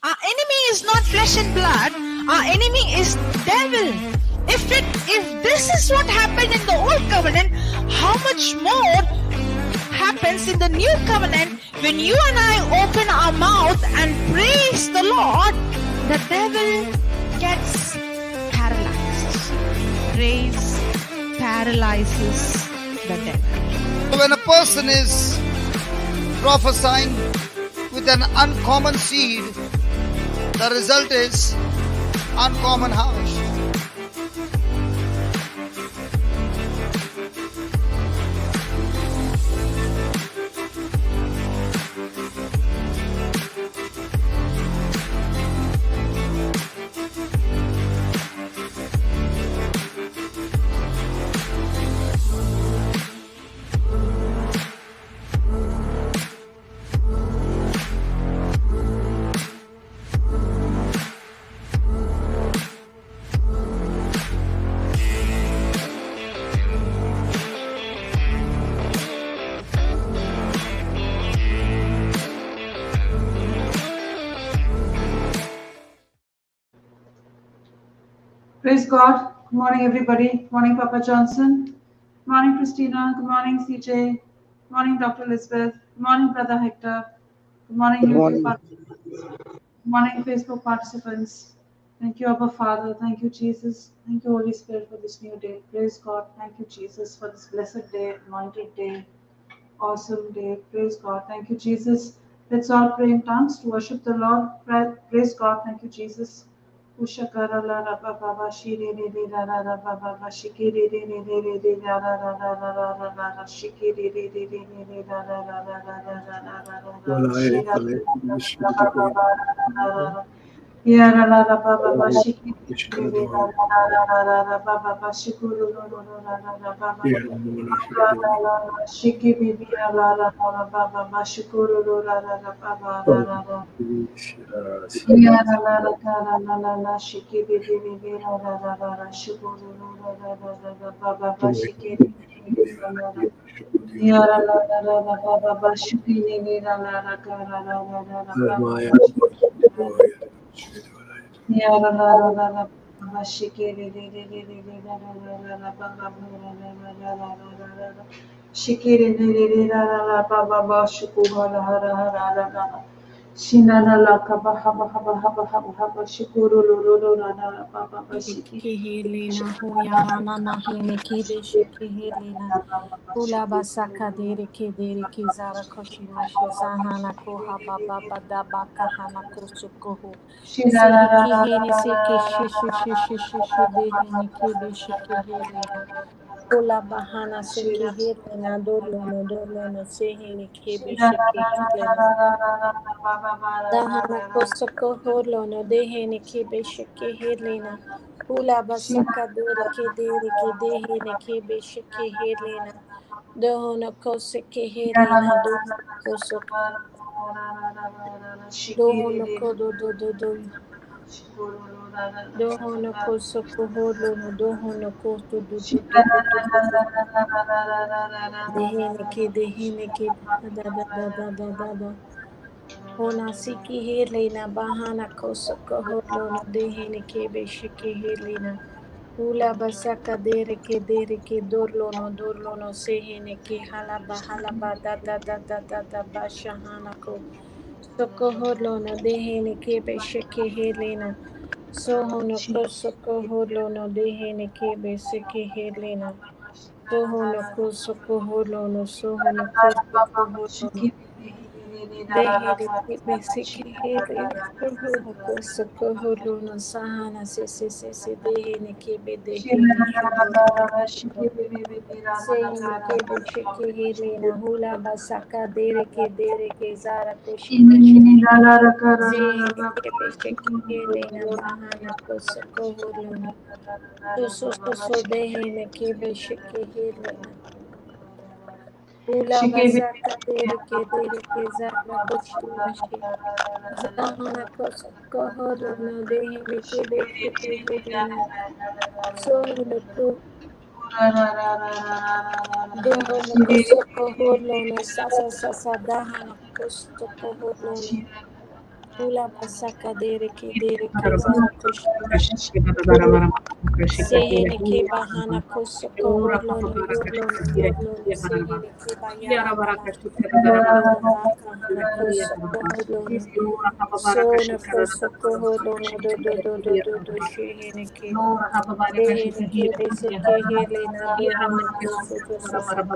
Our enemy is not flesh and blood. Our enemy is devil. If this is what happened in the old covenant, how much more happens in the new covenant when you and I open our mouth and praise the Lord? The devil gets paralyzed. Praise paralyzes the devil. When a person is prophesying with an uncommon seed, the result is uncommon harvest. Praise God. Good morning, everybody. Good morning, Papa Johnson. Good morning, Christina. Good morning, CJ. Good morning, Dr. Elizabeth. Good morning, Brother Hector. Good morning, YouTube participants. Good morning, Facebook participants. Thank you, Abba Father. Thank you, Jesus. Thank you, Holy Spirit, for this new day. Praise God. Thank you, Jesus, for this blessed day, anointed day, awesome day. Praise God. Thank you, Jesus. Let's all pray in tongues to worship the Lord. Praise God. Thank you, Jesus. Ushakara la ra ba ba ba shi re re re ra ra ra ba ba ba shi ki re re re re re re ra ra ra ra ra ra ra ra ra shi ki re re re re re re ra ra ra ra ra ra ra ra ra ra ra shi ra ra ba ba ba ra ra ra ra ya ra ra ra ba ba ba shi ki re re ra ra ra ra ra ra ba ba ba shi ku ru ru ru ru ra ra ra ba ba ra ra ra ra shi ki bi bi ra ra ra ra ba ba ba shi ku ru ru ra ra ra ba ba ra ra ra ya la la la la la la la shiki bi bi bi bi la la la la la shiku ru ru la la la la la ba ba ba shiki bi bi bi la la la ya la la la la la ba ba ba shiki ni ni la la la ka la la la la la ba ba ba ya la la la la la ba shiki ri ri ri ri ri ri la la la la la ba ba ba la la la la la la la la shiki ri ri ri ri la la la ba ba ba shiku ha la ha la ha la la la Shinana la kaba haba haba haba haba haba shikuru lulu la la baba bashiki. Kihilina huyarana na hini kide shikihilina. Kula basaka dere kedere kizara koshimashi sahana koha baba bada baka hana kosukohu. Siri kihini seke shishi shishi shishi dehini kebe shikihilina. Kula bahana sekihilina dolono sehini kebe shikihilina. Dahana kosoko holono dehene kebe sheke helena. Kula basaka dere kedehene kebe sheke helena. Dohono koseke helena dohono kosoko. Dohono kodo do. Dohono kosoko holono dohono koto do. Dehene ke da. Ona siki helena bahana kosoko holono dehene kebe shike helena. Ula basaka dere ke dorlono sehene ke halaba da bashahana ko. Soko holono dehene kebe shike helena. Sohono kosoko holono dehene kebe shike helena. Sohono kosoko holono sohono kosoko holono. Dehele kebe siki hele sohono kosoko holono sahana se dehene kebe dehele sehene kebe shiki hele na hula basaka dere ke zara koshimashi zehene kebe shiki hele na bahana kosoko holono so dehene kebe shiki hele na hula basaka dere ke zara koshimashi Zahana kosoko holono dehele kebe shiki hele na sohono ko Dohono kosoko holono sasa dahana kosoko holono Ula basaka dere ke zara kushana. Sehene ke bahana kosoko holo no yolo no yolo no sehene ke bayana kala. Ula baka hana kosoko holo no. Sona kosoko holo no do shehene ke. Dehene ke beseke hele na doho no kosoto soso.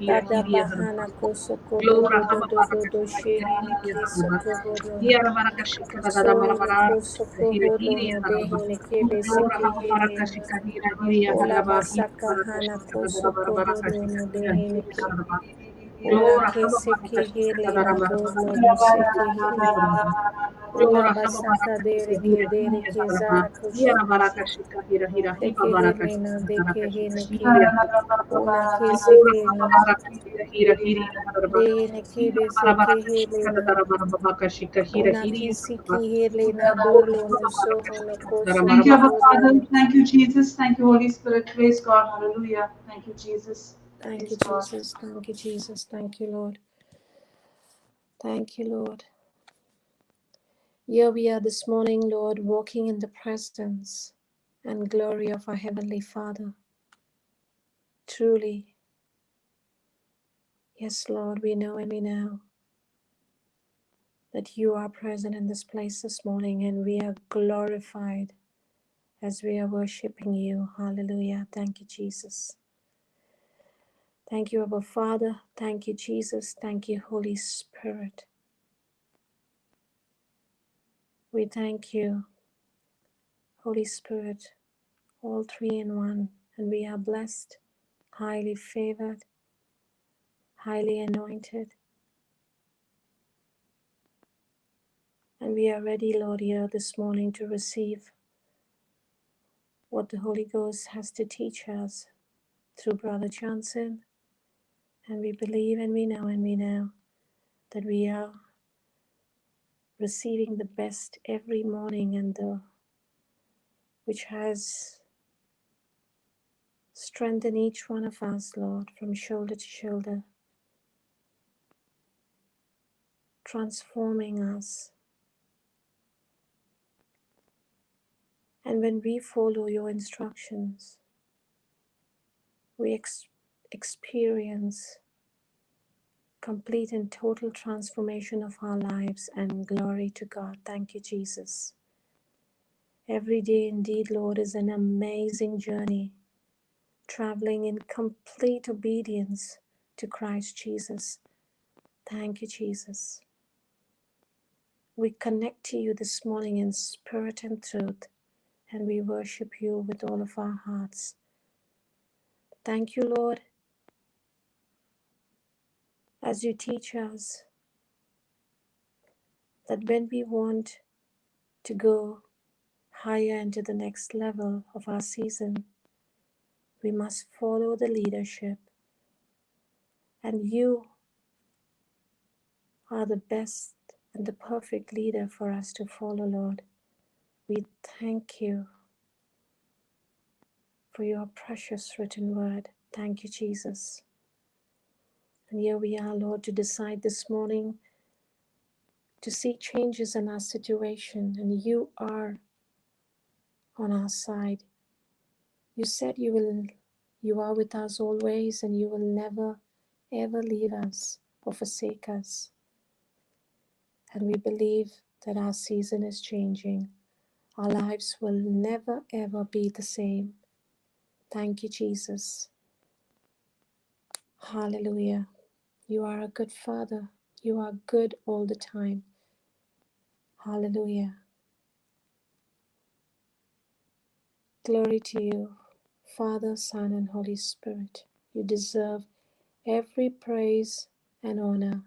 Dada bahana kosoko do shehene ke soko holo no. Sono kosoko holo no dehene ke beseke hele na. Ola basaka hana kosoko holo no dehene ke. Ola keseke hele na dolo no seke hele. Ola basaka dere ke zara koshene ke. Deke hele na deke hele ke. Ona keseke na. Dehene ke beseke hele na. Ona kisiki hele na dolo no soho no Thank you, kosoko Abba holo Father. no. Thank you, Jesus. Thank you, Holy Spirit. Praise God. Hallelujah. Thank you, Jesus. Thank Praise you, God. Jesus. Thank you, Jesus. Thank you, Lord. Thank you, Lord. Here we are this morning, Lord, walking in the presence and glory of our Heavenly Father. Truly, yes, Lord, we know and we know that you are present in this place this morning, and we are glorified as we are worshiping you. Hallelujah. Thank you, Jesus. Thank you, Abba Father. Thank you, Jesus. Thank you, Holy Spirit. We thank you, Holy Spirit, all three in one, and we are blessed, highly favored, highly anointed, and we are ready, Lord, here this morning to receive what the Holy Ghost has to teach us through Brother Johnson, and we believe and we know that we are receiving the best every morning, and which has strengthened each one of us, Lord, from shoulder to shoulder, transforming us. And when we follow your instructions, we experience complete and total transformation of our lives, and glory to God. Thank you, Jesus. Every day indeed, Lord, is an amazing journey, traveling in complete obedience to Christ Jesus. Thank you, Jesus. We connect to you this morning in spirit and truth, and we worship you with all of our hearts. Thank you, Lord, as you teach us that when we want to go higher into the next level of our season, we must follow the leadership. And you are the best and the perfect leader for us to follow, Lord. We thank you for your precious written word. Thank you, Jesus. And here we are, Lord, to decide this morning to see changes in our situation, and you are on our side. You said you are with us always, and you will never ever leave us or forsake us. And we believe that our season is changing. Our lives will never ever be the same. Thank you, Jesus. Hallelujah. You are a good Father. You are good all the time. Hallelujah. Glory to you, Father, Son, and Holy Spirit. You deserve every praise and honor.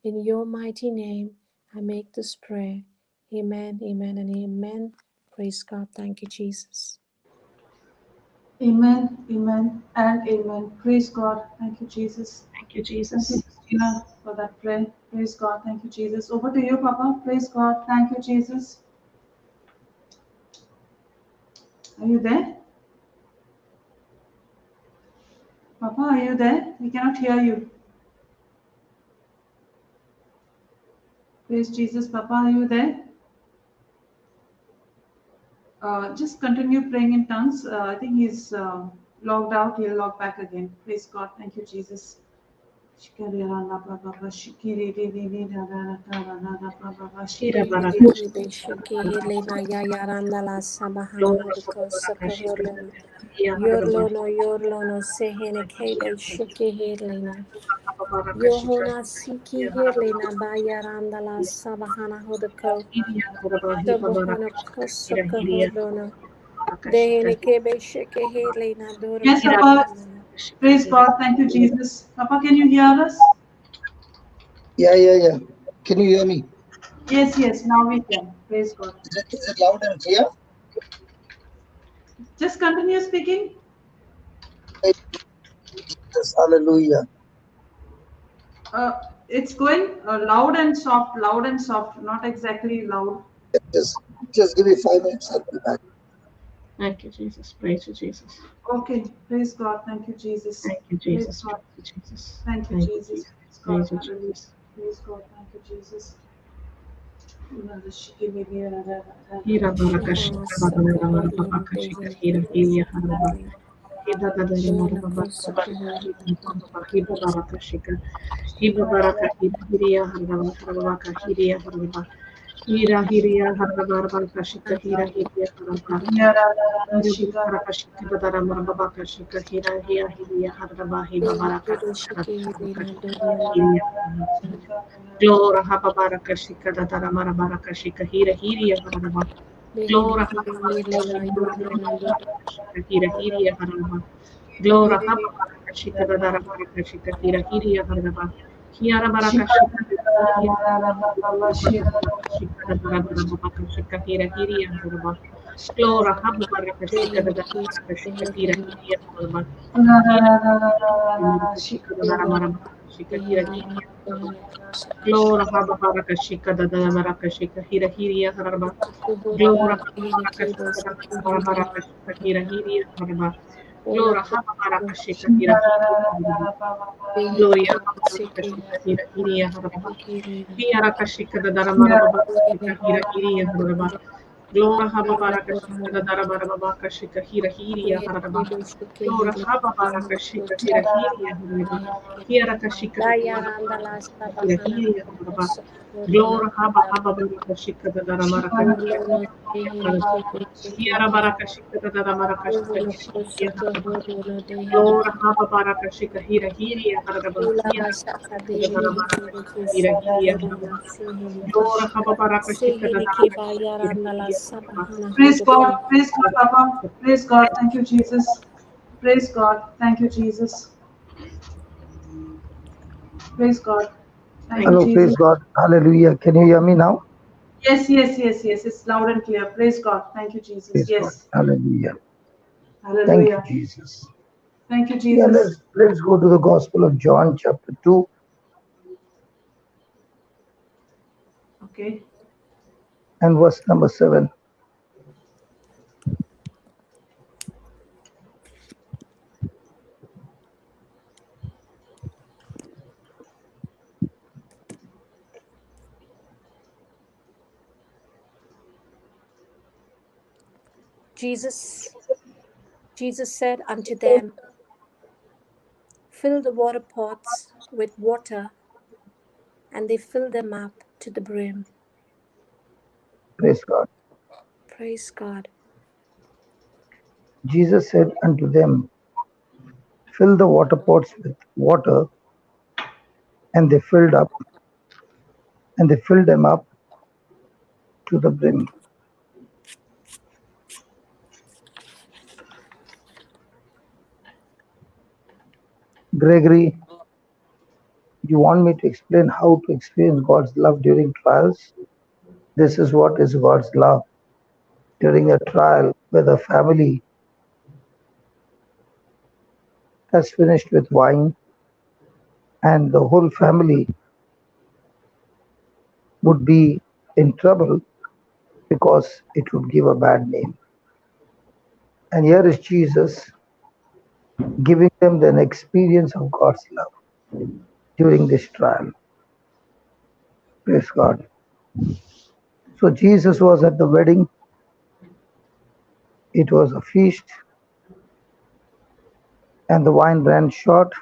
In your mighty name, I make this prayer. Amen, amen, and amen. Praise God. Thank you, Jesus. Amen, amen, and amen. Praise God. Thank you, Jesus. Thank you, Thank you, Jesus. Christina, for that prayer. Praise God. Thank you, Jesus. Over to you, Papa. Praise God. Thank you, Jesus. Are you there? Papa, are you there? We cannot hear you. Praise Jesus. Papa, are you there? Just continue praying in tongues. I think he's logged out. He'll log back again. Praise God. Thank you, Jesus. Kira baraki beshke helena ya yaranda la sabahana hodko sokoholena. Yorlono sehene kebe shke helena. Yohona siki helena ba yaranda la sabahana hodko. Sabohana kosokoholena. Dehene kebe shke helena dora. Yes, Papa. Praise God. Thank you, Jesus. Papa, can you hear us? Yeah. Can you hear me? Yes. Now we can. Praise God. Is it loud and clear? Just continue speaking. Yes, hallelujah. It's going loud and soft, not exactly loud. Just give me 5 minutes. I'll be back. Thank you, Jesus. Praise you, Jesus. Okay. Praise God. Thank you, Jesus. Thank you, Jesus. Praise God. Praise you, Jesus. Thank you, Jesus. Praise you, Hallelujah. Jesus. Praise God. Thank you, Jesus. Hira baraka shika badana mara babaka shika hira hiriya haraba. Hiba dadara mara babaka hiba baraka shika. Hiba baraka hiriya haraba harabaka hiriya haraba. Hira hiriya haraba baraka shika hira hiriya haraba. Hira baraka shika badana mara babaka shika hira hiriya haraba hiba baraka shika hiriya haraba. Glora haba baraka shika dadara mara baraka shika hira hiriya haraba. Glora hira hiriya haraba. Glora haba baraka shika dadara baraka shika hira hiriya haraba. Kiara baraka shika hiriya shika dadara baraka shika hira hiriya haraba. Glora haba baraka shika dadara baraka shika hira hiriya haraba. Shika dadara baraka shika hira hiriya haraba. Glora haba baraka shika dadara baraka shika hira hiriya haraba. Glora haba baraka shika hira hiriya haraba. Glora haba baraka shika hira hiriya haraba. Gloria haba shika hira hiriya haraba. Hira kashika dadara maraba shika hira hiriya haraba. Glora haba baraka shika dadara maraba kashika hira hiriya haraba. Glora haba baraka shika hira hiriya haraba. Hira kashika hira hiriya haraba. Glora haba baraka shika dadara maraka haraba. Hira baraka shika dadara maraka shika hira haraba. Glora haba baraka shika hira hiriya haraba. Hira dadara maraka shika hira hiriya haraba. Glora haba baraka shika dadara maraka shika hiriya haraba. Praise God. Praise God, Papa. Praise God. Thank you, Jesus. Praise God. Thank you, Jesus. Praise God. Thank Hello, you, Jesus. praise God. Hallelujah. Can you hear me now? Yes. It's loud and clear. Praise God. Thank you, Jesus. Praise Yes. God. Hallelujah. Hallelujah. Thank you, Jesus. Thank you, Yeah, Jesus. let's go to the Gospel of John, chapter 2, Okay. and verse number 7. Jesus said unto them, fill the water pots with water, and they filled them up to the brim. Praise God. Praise God. Jesus said unto them, fill the water pots with water, and they filled them up to the brim. Gregory, you want me to explain how to experience God's love during trials? This is what is God's love. During a trial where the family has finished with wine and the whole family would be in trouble because it would give a bad name. And here is Jesus giving them an experience of God's love during this trial. Praise God. So Jesus was at the wedding. It was a feast, and the wine ran short.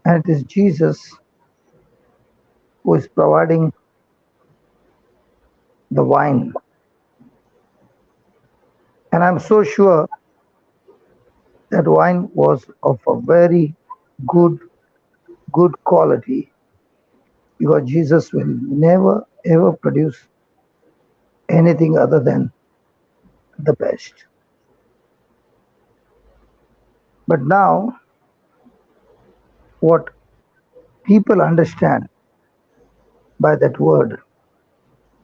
And it is Jesus who is providing the wine. And I'm so sure that wine was of a very good quality, because Jesus will never ever produce anything other than the best. But now, what people understand by that word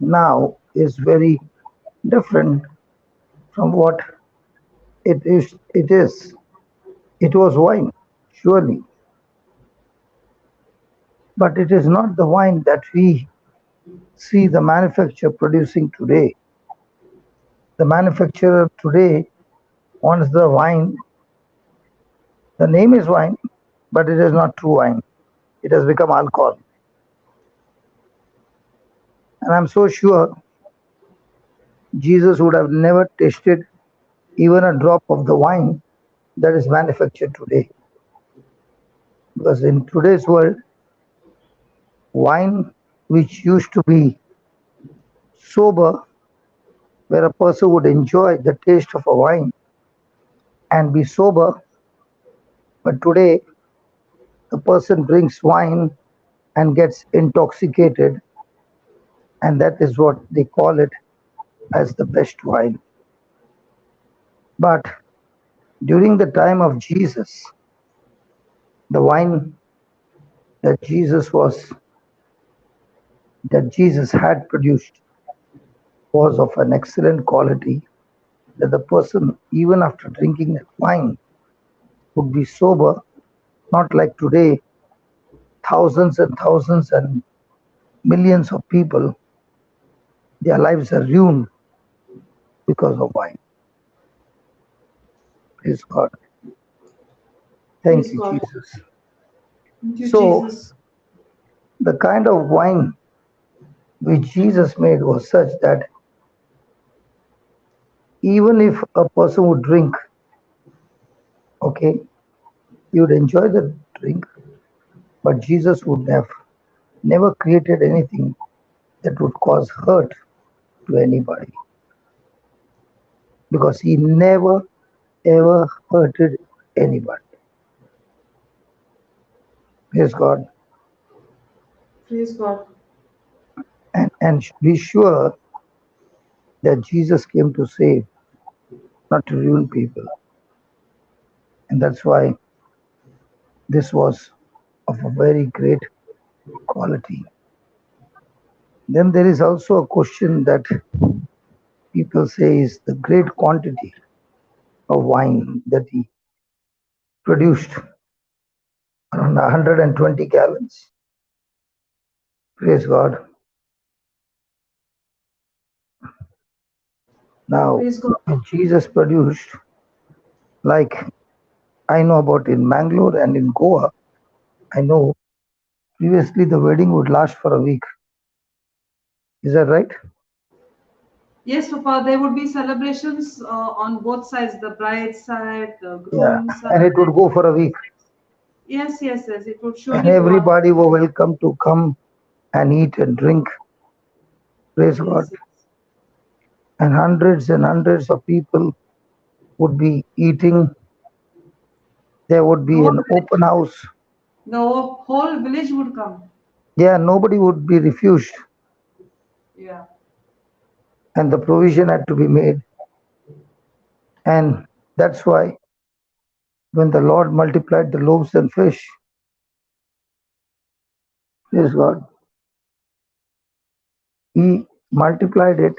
now is very different from what it is. It was wine, surely, but it is not the wine that we see the manufacturer producing today. The manufacturer today wants the wine. The name is wine, but it is not true wine. It has become alcohol. And I'm so sure Jesus would have never tasted even a drop of the wine that is manufactured today. Because in today's world, wine which used to be sober, where a person would enjoy the taste of a wine and be sober, but today a person drinks wine and gets intoxicated, and that is what they call it as the best wine. But during the time of Jesus, the wine that Jesus had produced was of an excellent quality, that the person, even after drinking that wine, would be sober, not like today, thousands and thousands and millions of people, their lives are ruined because of wine. Praise God. Thank Praise you, God. Jesus. Thank you, So, Jesus. the kind of wine which Jesus made was such that even if a person would drink, okay, he would enjoy the drink, but Jesus would have never created anything that would cause hurt to anybody, because he never ever hurted anybody. Praise God. Praise God. And be sure that Jesus came to save, not to ruin people. And that's why this was of a very great quality. Then there is also a question that people say is the great quantity of wine that he produced, around 120 gallons. Praise God. Now, Praise God. Jesus produced, like I know about in Mangalore and in Goa, I know previously the wedding would last for a week. Is that right? Yes, Papa, there would be celebrations on both sides, the bride side, the Yeah. groom side. And it would go for a week. Yes, it would And surely go on. everybody were welcome to come and eat and drink. Praise God. Yes. And hundreds of people would be eating. There would be an open house. The whole village would come. Yeah, nobody would be refused. Yeah. And the provision had to be made. And that's why when the Lord multiplied the loaves and fish, praise God, he multiplied it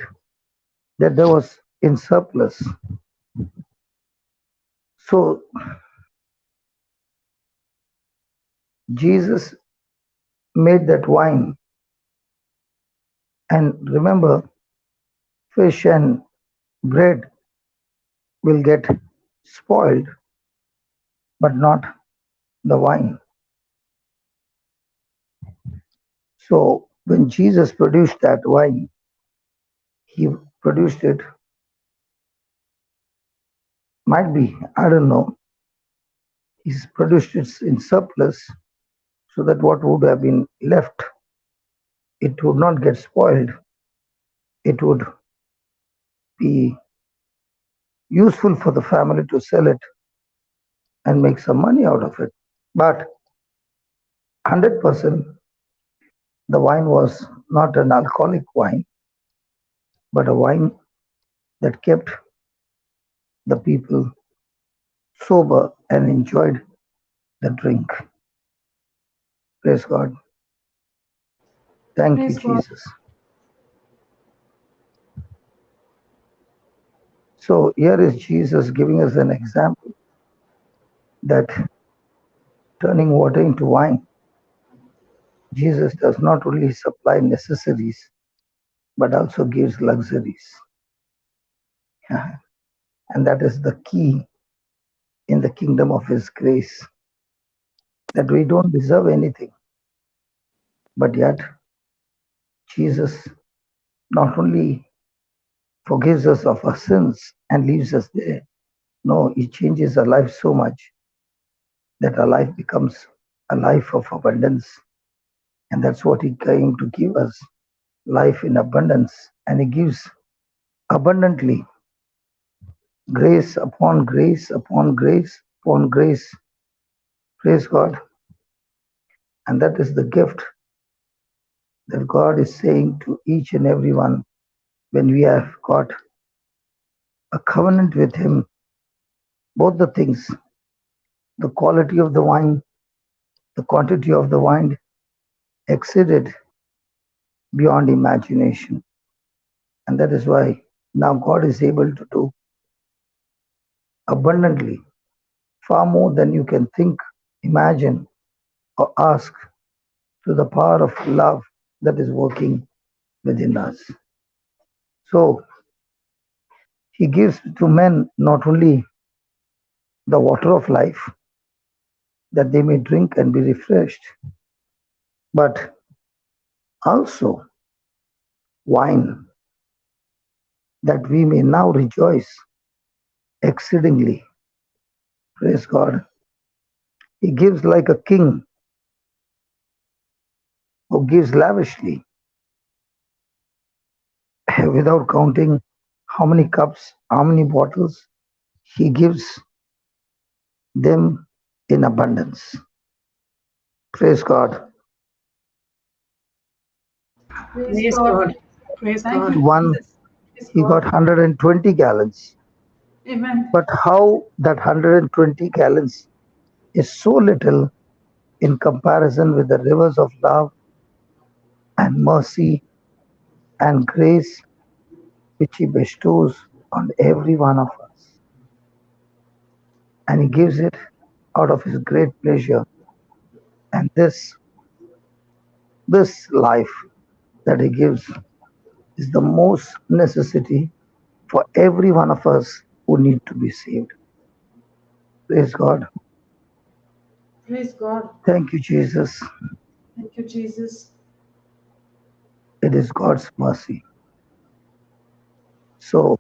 that there was in surplus. So Jesus made that wine. And remember, fish and bread will get spoiled, but not the wine. So When Jesus produced that wine, he produced it, might be, I don't know, he's produced it in surplus so that what would have been left, it would not get spoiled. It would be useful for the family to sell it and make some money out of it. But 100% the wine was not an alcoholic wine, but a wine that kept the people sober and enjoyed the drink. Praise God. Thank Praise you, God. Jesus. So here is Jesus giving us an example that turning water into wine, Jesus does not only supply necessaries, but also gives luxuries. And that is the key in the kingdom of His grace, that we don't deserve anything, but yet Jesus not only forgives us of our sins and leaves us there, no, He changes our life so much that our life becomes a life of abundance. And that's what He came to give us, life in abundance. And He gives abundantly, grace upon grace upon grace upon grace. Praise God. And that is the gift that God is saying to each and every one when we have got a covenant with Him. Both the things, the quality of the wine, the quantity of the wine exceeded beyond imagination. And that is why now God is able to do abundantly, far more than you can think, imagine, or ask, through the power of love that is working within us. So He gives to men not only the water of life that they may drink and be refreshed, but also wine that we may now rejoice exceedingly. Praise God. He gives like a king who gives lavishly without counting how many cups, how many bottles. He gives them in abundance. Praise God. Praise God. Praise Thank God. you, One, Jesus. Praise he got God. 120 gallons. Amen. But how that 120 gallons is so little in comparison with the rivers of love and mercy and grace which He bestows on every one of us. And He gives it out of His great pleasure. And this life that He gives is the most necessity for every one of us who need to be saved. Praise God. Praise God. Thank you, Jesus. Thank you, Jesus. It is God's mercy. So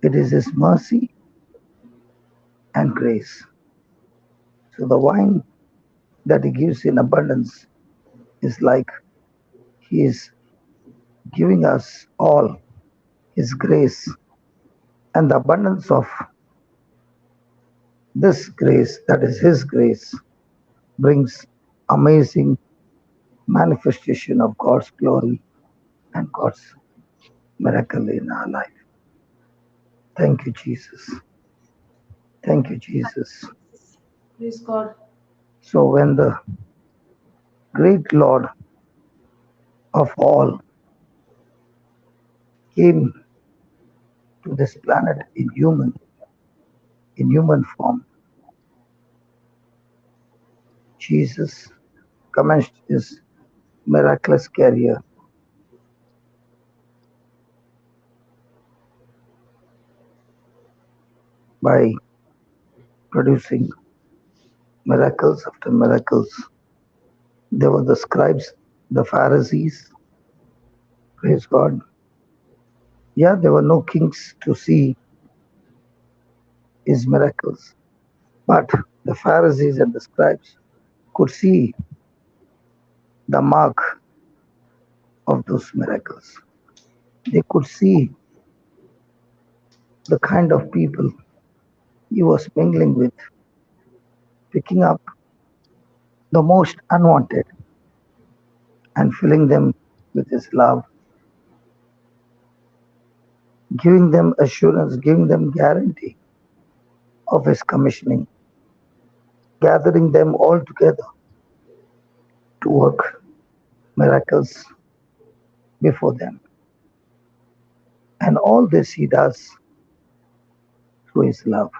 it is His mercy and grace. So the wine that He gives in abundance is like He is giving us all His grace, and the abundance of this grace, that is His grace, brings amazing manifestation of God's glory and God's miracle in our life. Thank you, Jesus. Thank you, Jesus. Praise God. So when the great Lord of all came to this planet in human form, Jesus commenced His miraculous career by producing miracles after miracles. There were the scribes the Pharisees. Praise God. Yeah, there were no kings to see his miracles, but the Pharisees and the scribes could see the mark of those miracles. They could see the kind of people he was mingling with, picking up the most unwanted and filling them with his love, giving them assurance, giving them guarantee of his commissioning, gathering them all together to work miracles before them. And all this he does through his love.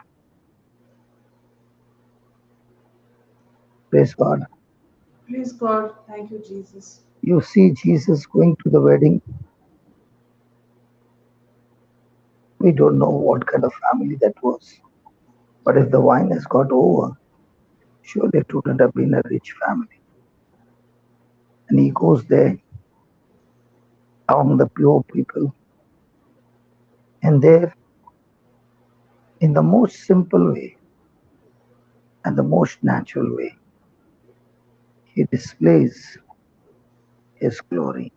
Praise God. Praise God. Thank you, Jesus. You see Jesus going to the wedding. We don't know what kind of family that was. But if the wine has got over, surely it wouldn't have been a rich family. And he goes there among the pure people. And there, in the most simple way and the most natural way, he displays his glory.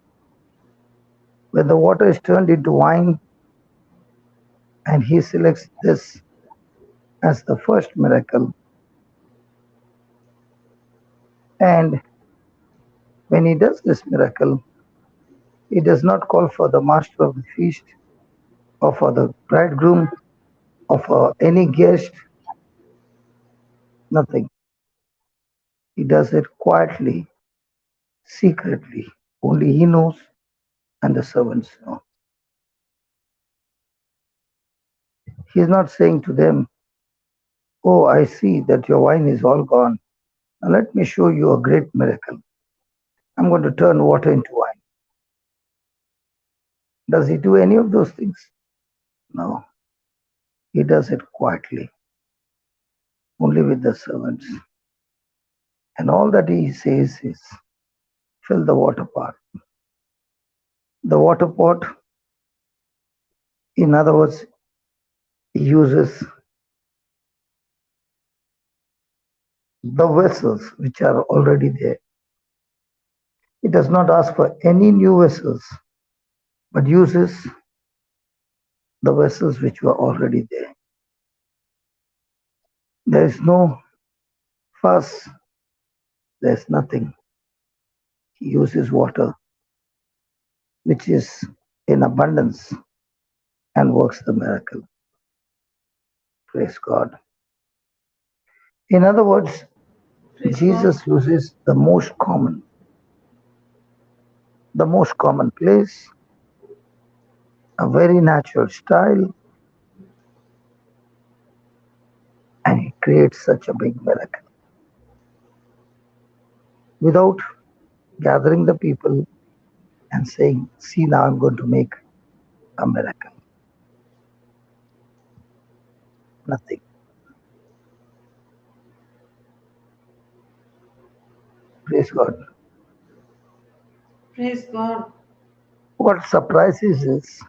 When the water is turned into wine, and he selects this as the first miracle, and when he does this miracle, he does not call for the master of the feast or for the bridegroom or for any guest, nothing. He does it quietly, secretly. Only he knows and the servants know. He is not saying to them, "Oh, I see that your wine is all gone. Now let me show you a great miracle. I'm going to turn water into wine." Does he do any of those things? No. He does it quietly, only with the servants. And all that he says is, fill the water pot. The water pot, in other words, he uses the vessels which are already there. He does not ask for any new vessels, but uses the vessels which were already there. There is no fuss, there is nothing. He uses water which is in abundance and works the miracle. Praise God. In other words, Praise Jesus God. uses the most common place, a very natural style, and he creates such a big miracle without gathering the people and saying, "See, now I'm going to make a miracle." Nothing. Praise God. Praise God. What surprises is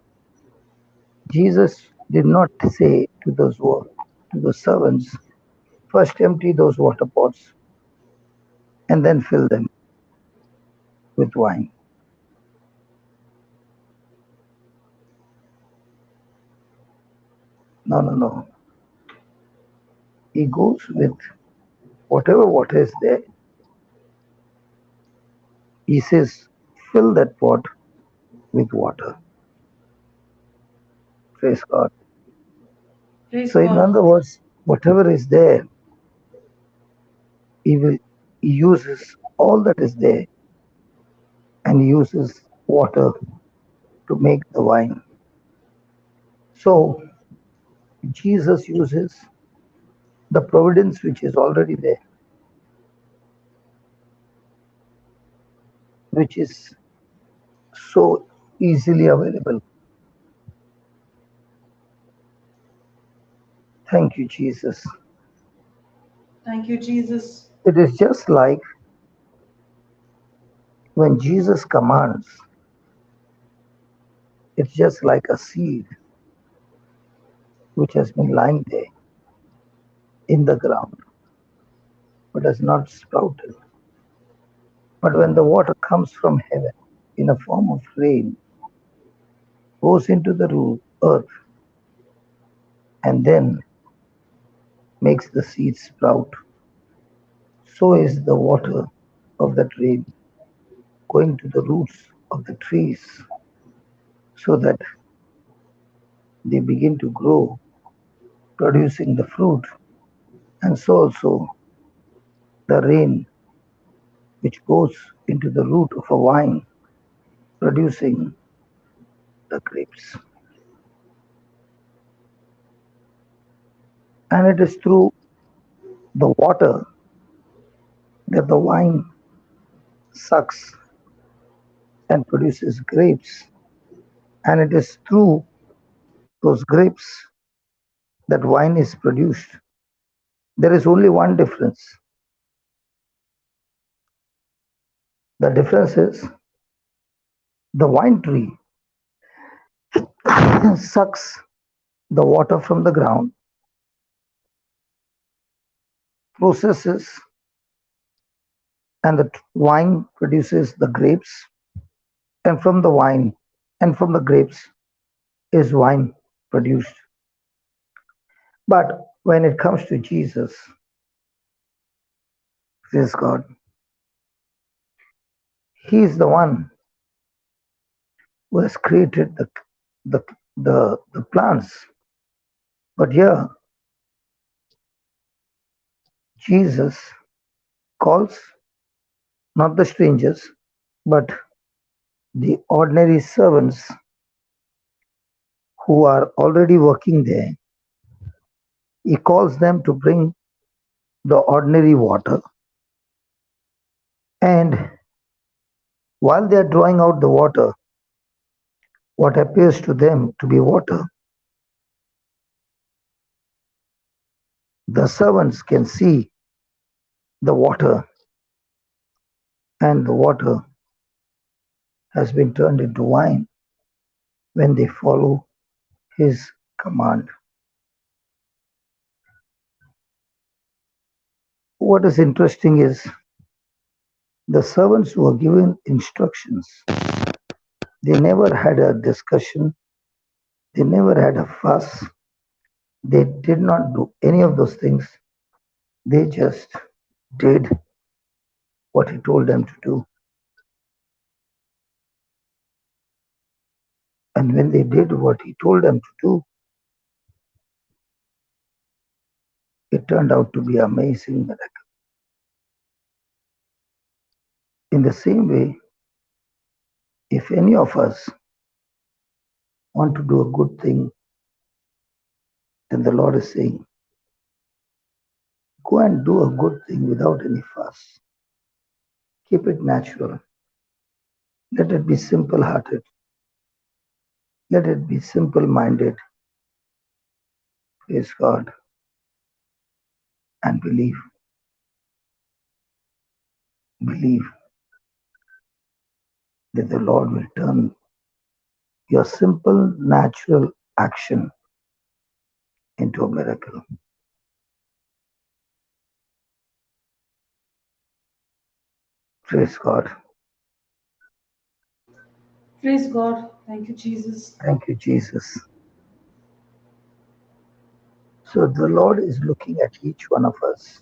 Jesus did not say to those servants, "First empty those water pots and then fill them with wine." No, no, no. He goes with whatever water is there. He says, "Fill that pot with water." Praise God. Praise So, in God. other words, whatever is there, he uses all that is there and he uses water to make the wine. So, Jesus uses the providence which is already there, which is so easily available. Thank you, Jesus. Thank you, Jesus. It is just like When Jesus commands, it's just like a seed which has been lying there in the ground, but has not sprouted. But when the water comes from heaven in a form of rain, goes into the earth, and then makes the seed sprout, so is the water of that rain going to the roots of the trees so that they begin to grow, producing the fruit, and so also the rain which goes into the root of a vine, producing the grapes. And it is through the water that the vine sucks and produces grapes. And it is through those grapes that wine is produced. There is only one difference. The difference is the wine tree sucks the water from the ground, processes, and the wine produces the grapes, and from the wine and from the grapes is wine produced. But when it comes to Jesus, praise God, He is the one who has created the plants. But here, Jesus calls not the strangers, but the ordinary servants who are already working there. He calls them to bring the ordinary water. And while they are drawing out the water, what appears to them to be water, the servants can see the water, and the water has been turned into wine when they follow His command. What is interesting is the servants who were given instructions, they never had a discussion, they never had a fuss, they did not do any of those things. They just did what He told them to do. And when they did what He told them to do, it turned out to be an amazing miracle. In the same way, if any of us want to do a good thing, then the Lord is saying, go and do a good thing without any fuss. Keep it natural. Let it be simple hearted. Let it be simple minded. Praise God and believe. Believe that the Lord will turn your simple, natural action into a miracle. Praise God. Praise God. Thank you, Jesus. Thank you, Jesus. So the Lord is looking at each one of us.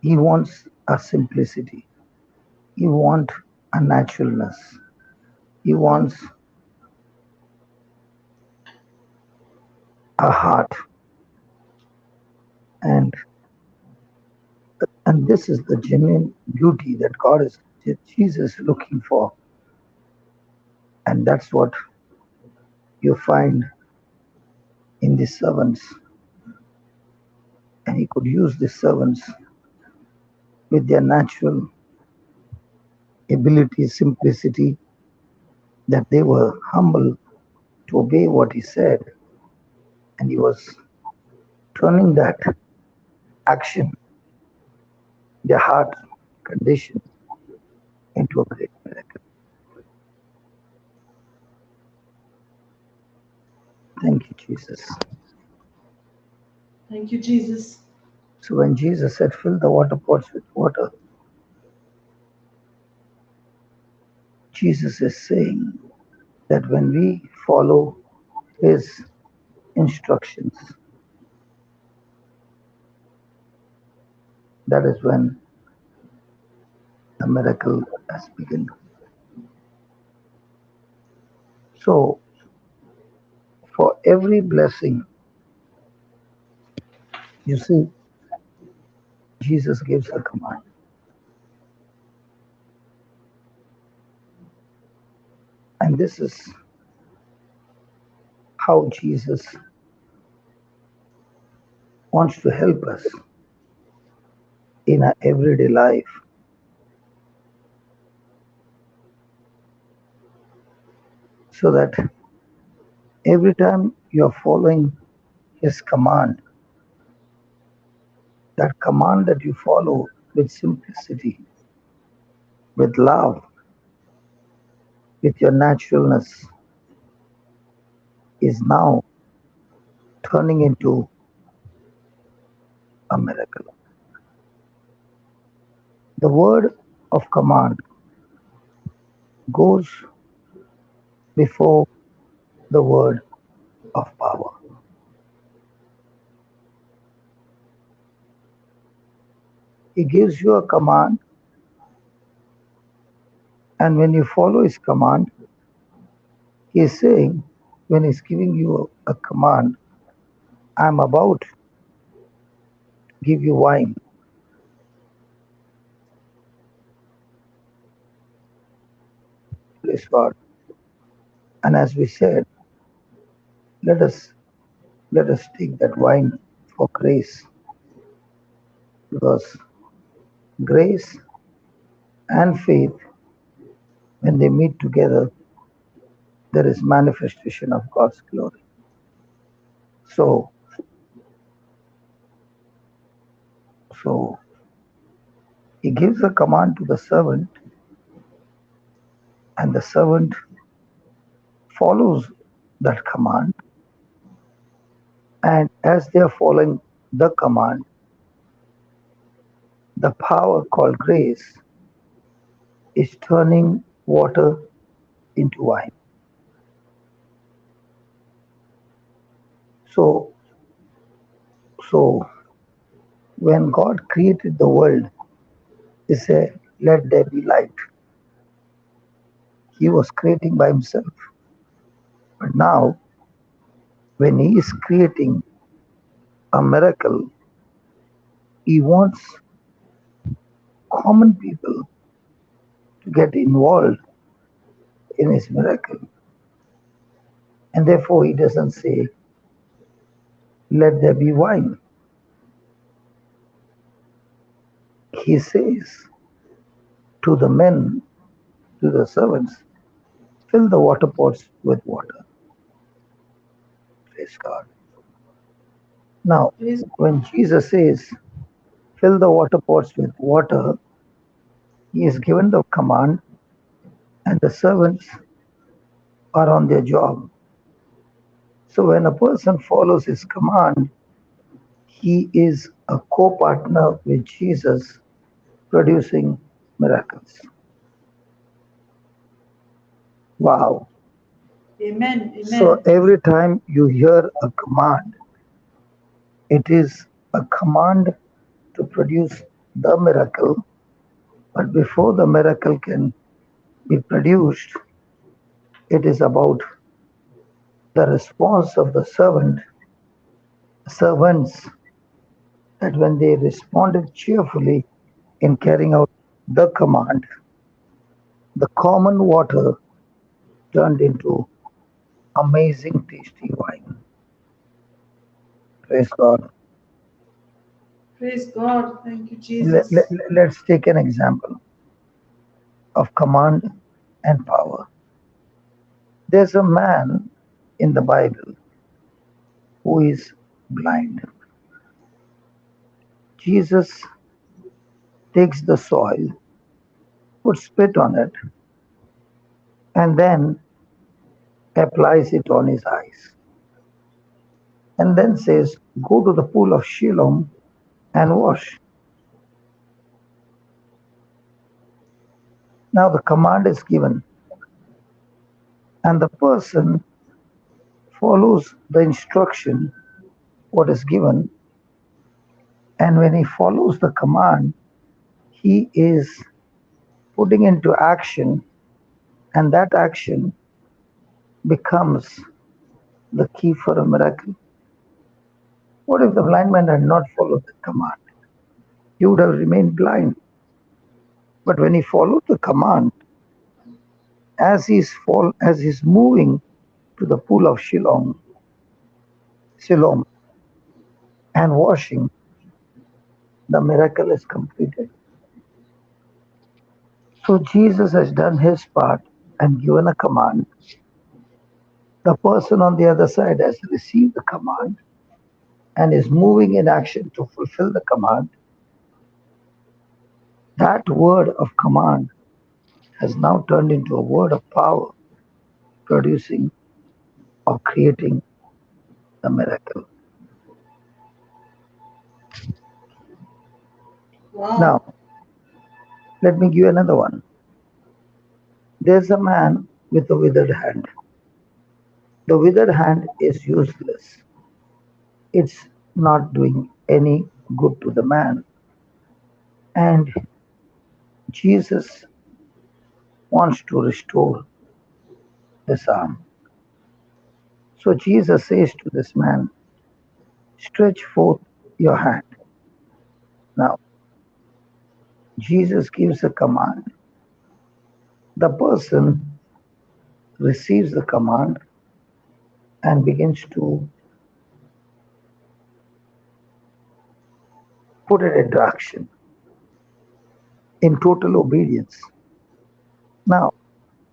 He wants a simplicity. He wants a naturalness. He wants a heart. And this is the genuine beauty that Jesus is looking for. And that's what you find in the servants. And He could use the servants with their natural ability, simplicity, that they were humble to obey what He said. And He was turning that action, their heart, condition into a great miracle. Thank you, Jesus. Thank you, Jesus. So when Jesus said, fill the water pots with water, Jesus is saying that when we follow his instructions, that is when the miracle has begun. So for every blessing, you see, Jesus gives a command. And this is how Jesus wants to help us in our everyday life, so that every time you're following his command, that command that you follow with simplicity, with love, with your naturalness, is now turning into a miracle. The word of command goes before the word of power. He gives you a command, and when you follow his command, he is saying, when he's giving you a command, I'm about to give you wine. Praise God. And as we said, let us take that wine for grace, because grace and faith, when they meet together, there is manifestation of God's glory. So he gives a command to the servant, and the servant follows that command. And as they are following the command, the power called grace is turning water into wine. So when God created the world, he said, let there be light. He was creating by himself. But now, when he is creating a miracle, he wants common people to get involved in his miracle. And therefore, he doesn't say, let there be wine. He says to the men, to the servants, fill the water pots with water. Praise God. Now, when Jesus says, fill the water pots with water, he is given the command, and the servants are on their job. So when a person follows his command, he is a co-partner with Jesus, producing miracles. Wow. Amen. Amen. So every time you hear a command, it is a command to produce the miracle. But before the miracle can be produced, it is about the response of the servants, that when they responded cheerfully in carrying out the command, the common water turned into amazing tasty wine. Praise God. Praise God. Thank you, Jesus. Let's take an example of command and power. There's a man in the Bible who is blind. Jesus takes the soil, puts spit on it, and then applies it on his eyes. And then says, go to the pool of Siloam and wash. Now the command is given, and the person follows the instruction, what is given, and when he follows the command, he is putting into action, and that action becomes the key for a miracle. What if the blind man had not followed the command? He would have remained blind. But when he followed the command, as he's moving to the pool of Siloam, and washing, the miracle is completed. So Jesus has done his part and given a command. The person on the other side has received the command and is moving in action to fulfill the command. That word of command has now turned into a word of power, producing or creating the miracle. Wow. Now, let me give you another one. There's a man with a withered hand. The withered hand is useless. It's not doing any good to the man. And Jesus wants to restore this arm. So Jesus says to this man, stretch forth your hand. Now, Jesus gives a command. The person receives the command and begins to put it into action in total obedience. Now,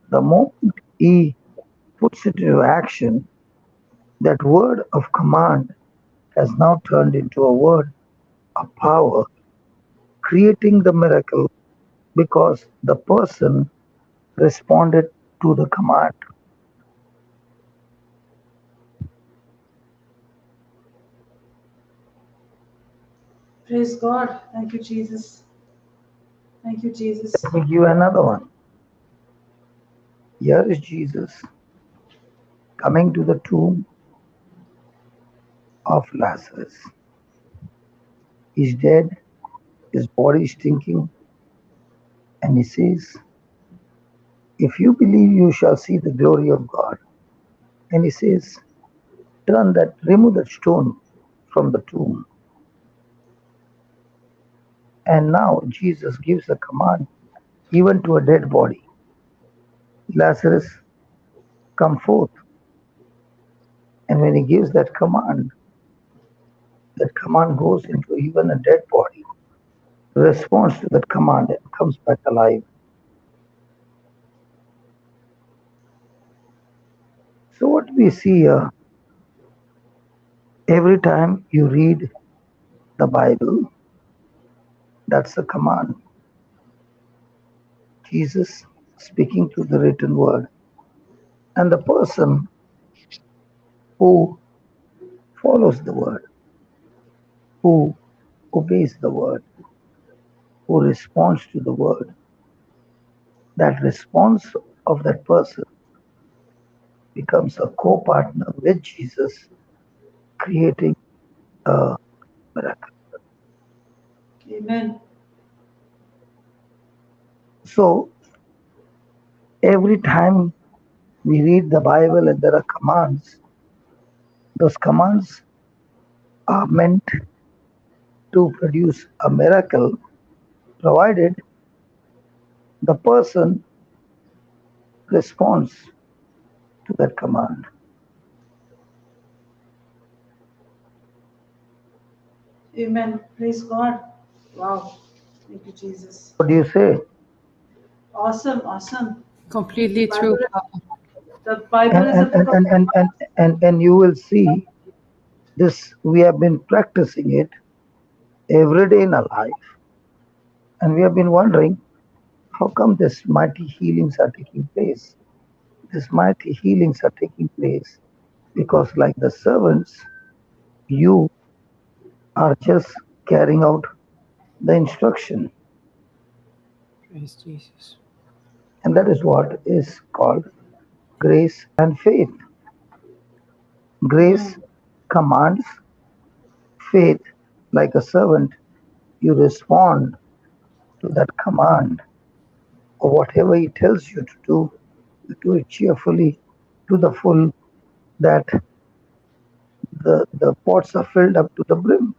the moment he puts it into action, that word of command has now turned into a word of power, creating the miracle because the person responded to the command. Praise God. Thank you, Jesus. Thank you, Jesus. Let me give you another one. Here is Jesus coming to the tomb of Lazarus. He's dead, his body is stinking, and he says, if you believe, you shall see the glory of God. And he says, remove that stone from the tomb. And now Jesus gives a command even to a dead body. Lazarus, come forth. And when he gives that command goes into even a dead body, responds to that command and comes back alive. So what we see here, every time you read the Bible, that's the command. Jesus speaking to the written word. And the person who follows the word, who obeys the word, who responds to the word, that response of that person becomes a co-partner with Jesus, creating a miracle. Amen. So every time we read the Bible and there are commands, those commands are meant to produce a miracle, provided the person responds to that command. Amen. Praise God. Wow. Thank you, Jesus. What do you say? Awesome. Awesome. Completely true. The Bible is a book of And you will see this, we have been practicing it every day in our life. And we have been wondering, how come these mighty healings are taking place? These mighty healings are taking place because, like the servants, you are just carrying out the instruction. Praise Jesus. And that is what is called grace and faith. Grace commands, faith, like a servant, you respond to that command, or whatever he tells you to do, you do it cheerfully to the full, that the pots are filled up to the brim.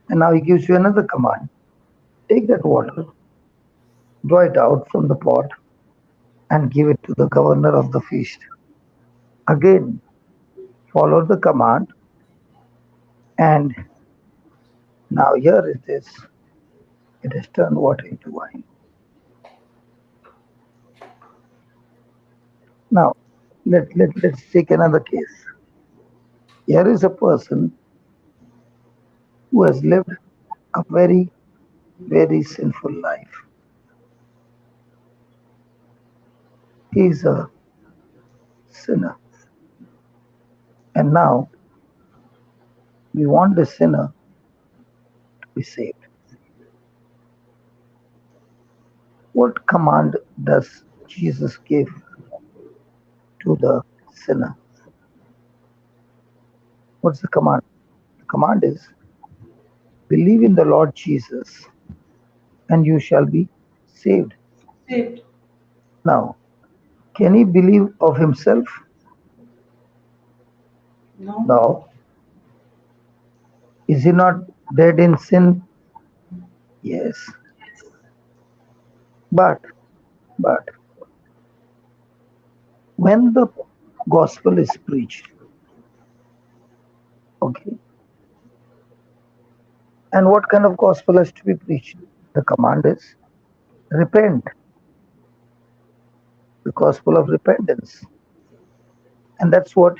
And now he gives you another command. Take that water, draw it out from the pot, and give it to the governor of the feast. Again, follow the command, and now here it is. It has turned water into wine. Now, let's take another case. Here is a person who has lived a very, very sinful life. He is a sinner. And now we want the sinner to be saved. What command does Jesus give to the sinner? What's the command? The command is, believe in the Lord Jesus and you shall be saved. Saved. Now, can he believe of himself? No. No. Is he not dead in sin? Yes. But when the gospel is preached, okay, and what kind of gospel has to be preached? The command is repent, the gospel of repentance. And that's what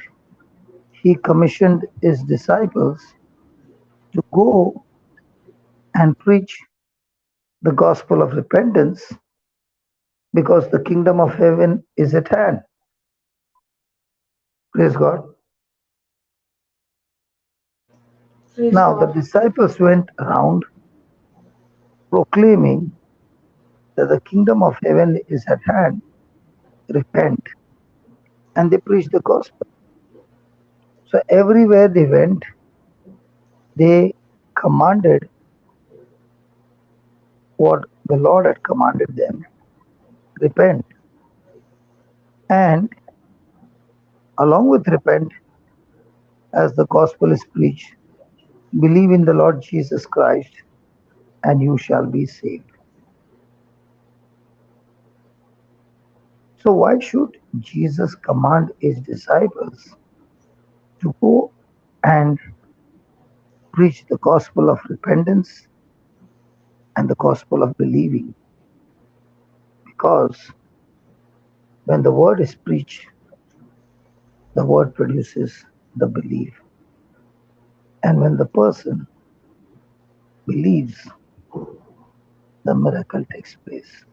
he commissioned his disciples to go and preach the gospel of repentance, because the kingdom of heaven is at hand. Praise God. Praise Now God. the disciples went around proclaiming that the kingdom of heaven is at hand. Repent. And they preached the gospel. So everywhere they went, they commanded what the Lord had commanded them. Repent. And along with repent, as the gospel is preached, believe in the Lord Jesus Christ and you shall be saved. So why should Jesus command his disciples to go and preach the gospel of repentance and the gospel of believing? Because when the word is preached, the word produces the belief. And when the person believes, the miracle takes place.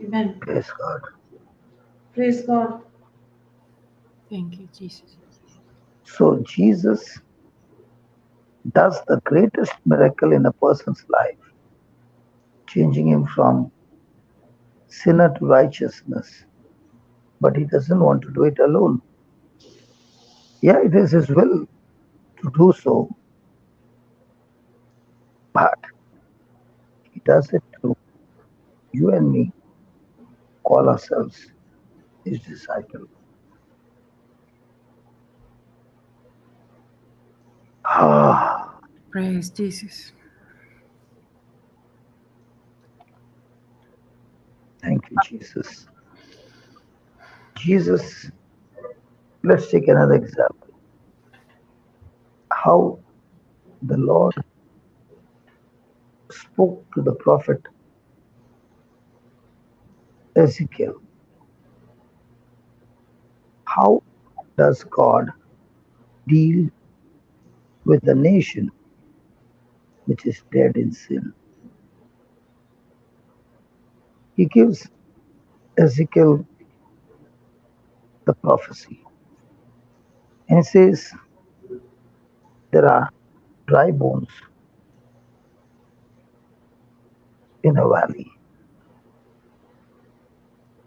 Amen. Praise God. Praise God. Thank you, Jesus. So Jesus does the greatest miracle in a person's life, changing him from sinner to righteousness. But he doesn't want to do it alone. Yeah, it is his will to do so, but he does it through you and me, call ourselves his disciple. Ah, Praise Jesus. thank you, Jesus. Jesus, let's take another example. How the Lord spoke to the prophet Ezekiel. How does God deal with the nation which is dead in sin. He gives Ezekiel the prophecy. And he says, there are dry bones in a valley,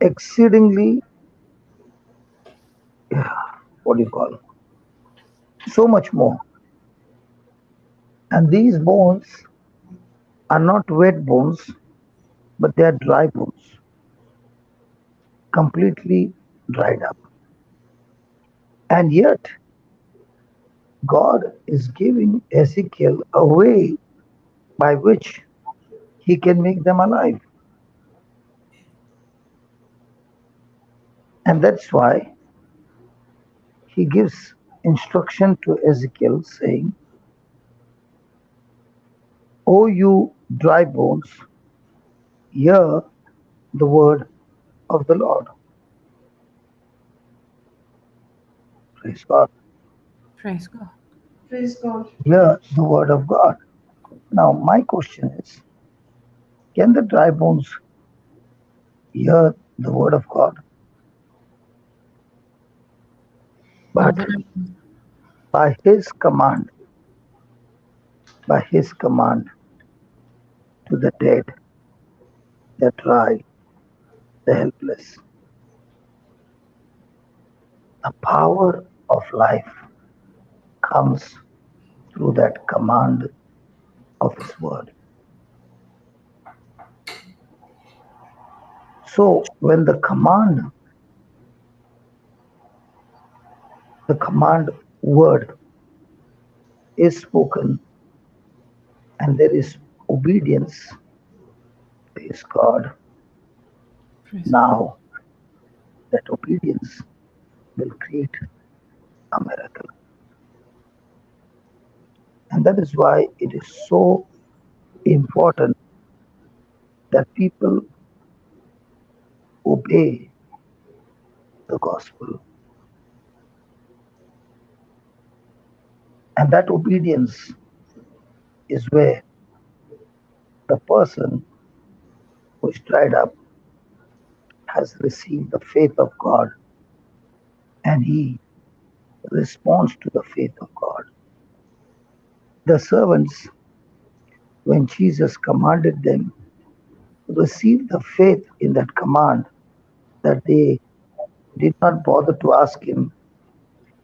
exceedingly, what do you call it? So much more. And these bones are not wet bones, but they are dry bones, completely dried up. And yet, God is giving Ezekiel a way by which he can make them alive. And that's why he gives instruction to Ezekiel saying, O you dry bones, hear the word of the Lord. Praise God. Praise God. Praise God. Hear the word of God. Now, my question is, can the dry bones hear the word of God? But by his command to the dead, the dry, the helpless, the power of life comes through that command of his word. So when the command word is spoken and there is obedience, praise God, Praise now that obedience will create a miracle. And that is why it is so important that people obey the gospel. And that obedience is where the person who is dried up has received the faith of God and he responds to the faith of God. The servants, when Jesus commanded them, received the faith in that command that they did not bother to ask him,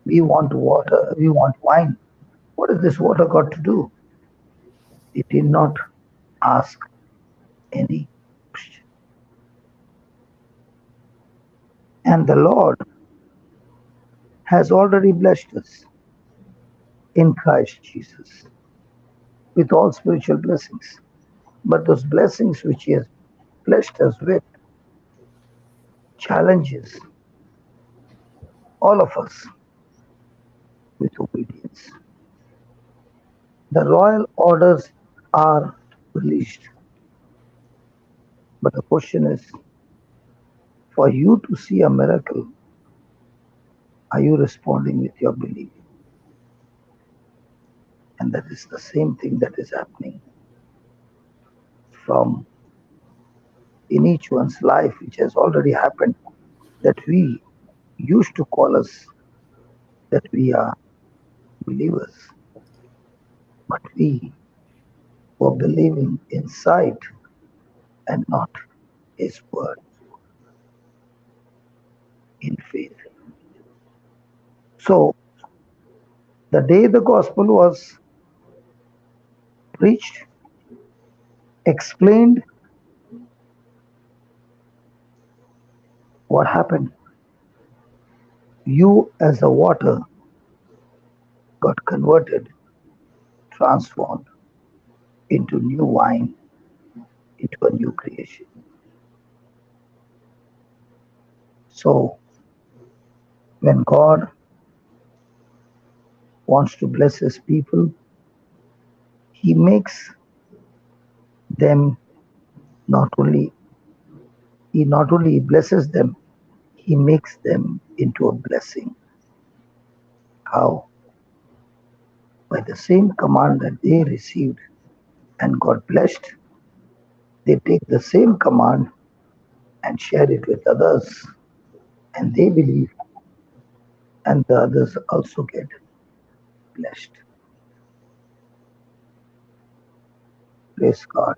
we want water, we want wine. What has this water got to do? They did not ask any question. And the Lord has already blessed us in Christ Jesus with all spiritual blessings. But those blessings which he has blessed us with challenges all of us with obedience. The royal orders are released. But the question is, for you to see a miracle, are you responding with your belief? And that is the same thing that is happening from in each one's life, which has already happened, that we used to call us that we are believers, but we were believing in sight and not his word, in faith. So the day the gospel was preached, explained, what happened? You as the water got converted, transformed into new wine, into a new creation. So when God wants to bless his people, he makes them he not only blesses them, he makes them into a blessing. How? by the same command that they received and got blessed, they take the same command and share it with others, and they believe, and the others also get blessed. Praise God.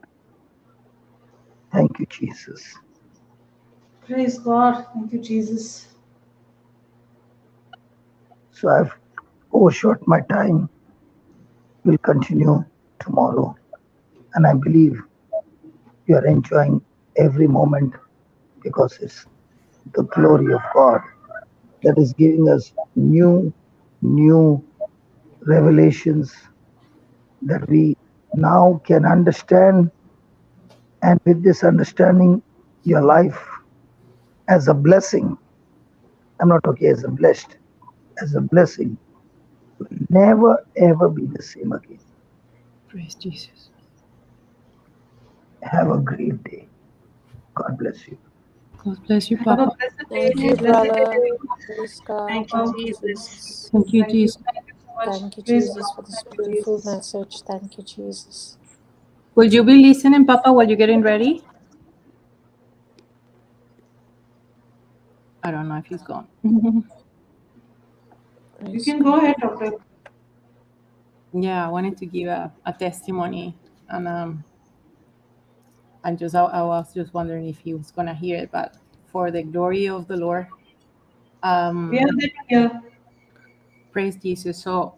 Thank you, Jesus. Praise God. Thank you, Jesus. So I've overshot my time. We'll continue tomorrow. And I believe you are enjoying every moment because it's the glory of God that is giving us new revelations that we now can understand. And with this understanding, your life as a blessing, I'm not talking as a blessed, as a blessing, will never ever be the same again. Praise Jesus. Have a great day. God bless you. God bless you, Have a Papa. blessed day. Thank you, Blessed day. brother. Praise God. Thank Thank you, you, Jesus. Jesus. Thank you, Thank you. Jesus. Thank you so much. Thank you, Praise Jesus, God. for this Thank you, beautiful Jesus. message. Thank you, Jesus. Will you be listening, Papa, while you're getting ready? I don't know if he's gone. You Praise can go ahead, Doctor. Yeah, I wanted to give a testimony, and I was just wondering if he was gonna hear it, but for the glory of the Lord, We are there to hear. praise Jesus. So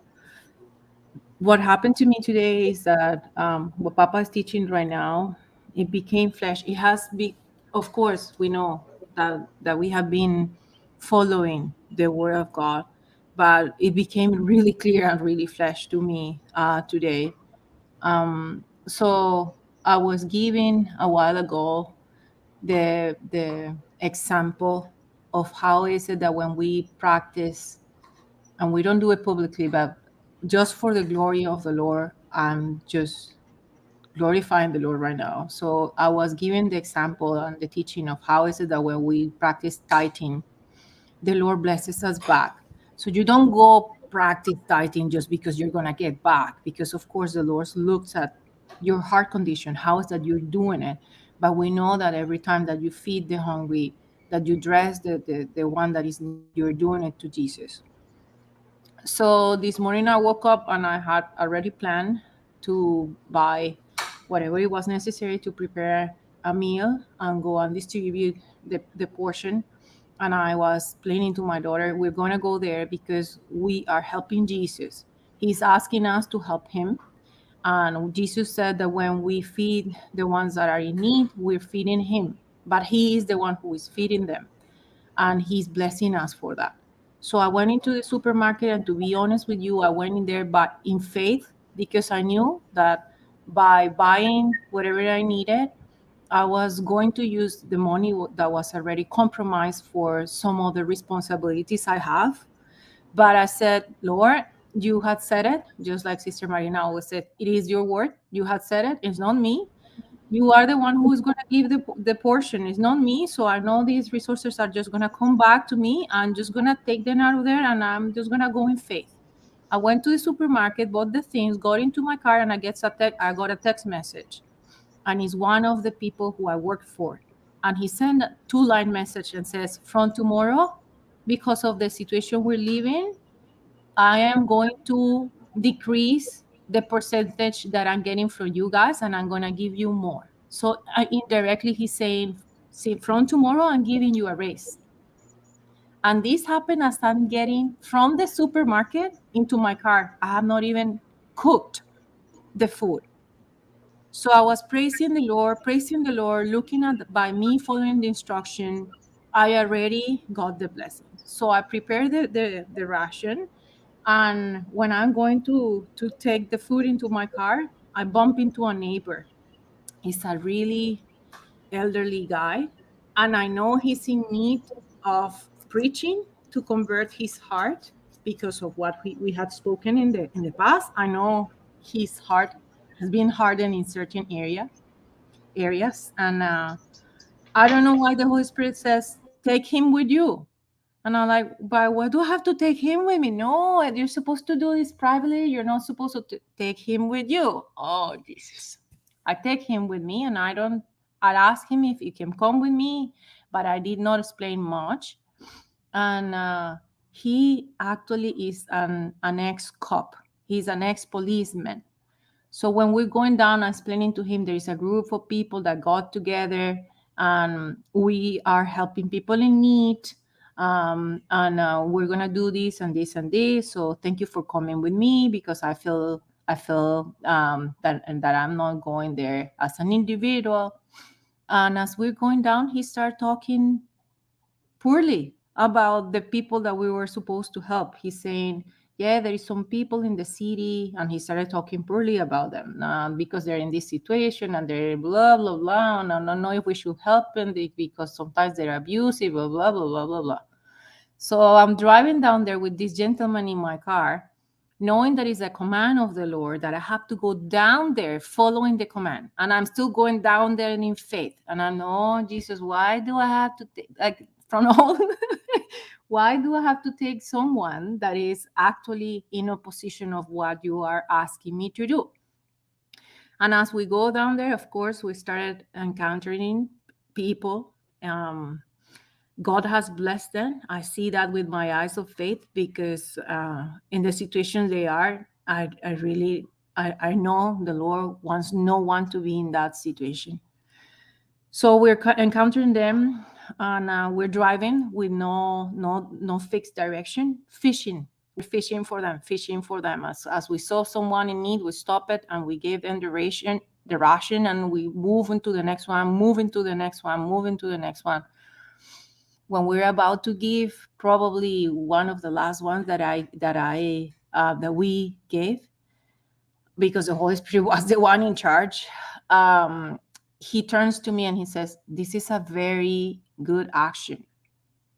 what happened to me today is that what Papa is teaching right now, it became flesh. It has been, of course, we know that we have been following the Word of God, but it became really clear and really flesh to me today. So I was giving a while ago the example of how is it that when we practice, and we don't do it publicly, but just for the glory of the Lord, I'm just glorifying the Lord right now. So I was giving the example and the teaching of how is it that when we practice tithing, the Lord blesses us back. So you don't go practice tithing just because you're gonna get back, because of course the Lord looks at your heart condition, how is that you're doing it. But we know that every time that you feed the hungry, that you dress the one that is, you're doing it to Jesus. So this morning I woke up and I had already planned to buy whatever it was necessary to prepare a meal and go and distribute the portion. And I was planning to my daughter, we're going to go there because we are helping Jesus. He's asking us to help him. And Jesus said that when we feed the ones that are in need, we're feeding him. But he is the one who is feeding them, and he's blessing us for that. So I went into the supermarket, and to be honest with you, I went in there but in faith, because I knew that by buying whatever I needed, I was going to use the money that was already compromised for some other responsibilities I have. But I said, Lord, you had said it, just like Sister Marina always said, it is your word. You had said it. It's not me. You are the one who is going to give the portion. It's not me. So I know these resources are just going to come back to me. I'm just going to take them out of there, and I'm just going to go in faith. I went to the supermarket, bought the things, got into my car, and I got a text message. And he's one of the people who I work for. And he sent a 2-line message and says, from tomorrow, because of the situation we're living, I am going to decrease the percentage that I'm getting from you guys, and I'm going to give you more. So indirectly, he's saying, see, from tomorrow, I'm giving you a raise. And this happened as I'm getting from the supermarket into my car. I have not even cooked the food. So I was praising the Lord, looking at by me following the instruction, I already got the blessing. So I prepared the ration. And when I'm going to take the food into my car, I bump into a neighbor. He's a really elderly guy, and I know he's in need of preaching to convert his heart because of what we had spoken in the past. I know his heart has been hardened in certain areas, and I don't know why the Holy Spirit says, take him with you. And I'm like, but why do I have to take him with me? No, you're supposed to do this privately. You're not supposed to take him with you. Oh, Jesus. I take him with me, and I ask him if he can come with me, but I did not explain much. And he actually is an ex-cop. He's an ex-policeman. So when we're going down and explaining to him, there is a group of people that got together, and we are helping people in need. And we're gonna do this and this and this. So thank you for coming with me, because I feel that I'm not going there as an individual. And as we're going down, he started talking poorly about the people that we were supposed to help. He's saying, yeah, there is some people in the city, and he started talking poorly about them because they're in this situation and they're blah, blah, blah, and I don't know if we should help them because sometimes they're abusive, blah, blah, blah, blah, blah, blah. So I'm driving down there with this gentleman in my car, knowing that it's a command of the Lord, that I have to go down there following the command. And I'm still going down there in faith. And I know, Jesus, why do I have to take, like, from all, why do I have to take someone that is actually in opposition of what you are asking me to do? And as we go down there, of course, we started encountering people. God has blessed them. I see that with my eyes of faith, because in the situation they are, I know the Lord wants no one to be in that situation. So we're encountering them, and we're driving with no fixed direction, fishing. We're fishing for them. As we saw someone in need, we stop it and we gave them the ration, and we move into the next one, move into the next one. When we're about to give, probably one of the last ones that we gave, because the Holy Spirit was the one in charge, he turns to me and he says, "This is a very good action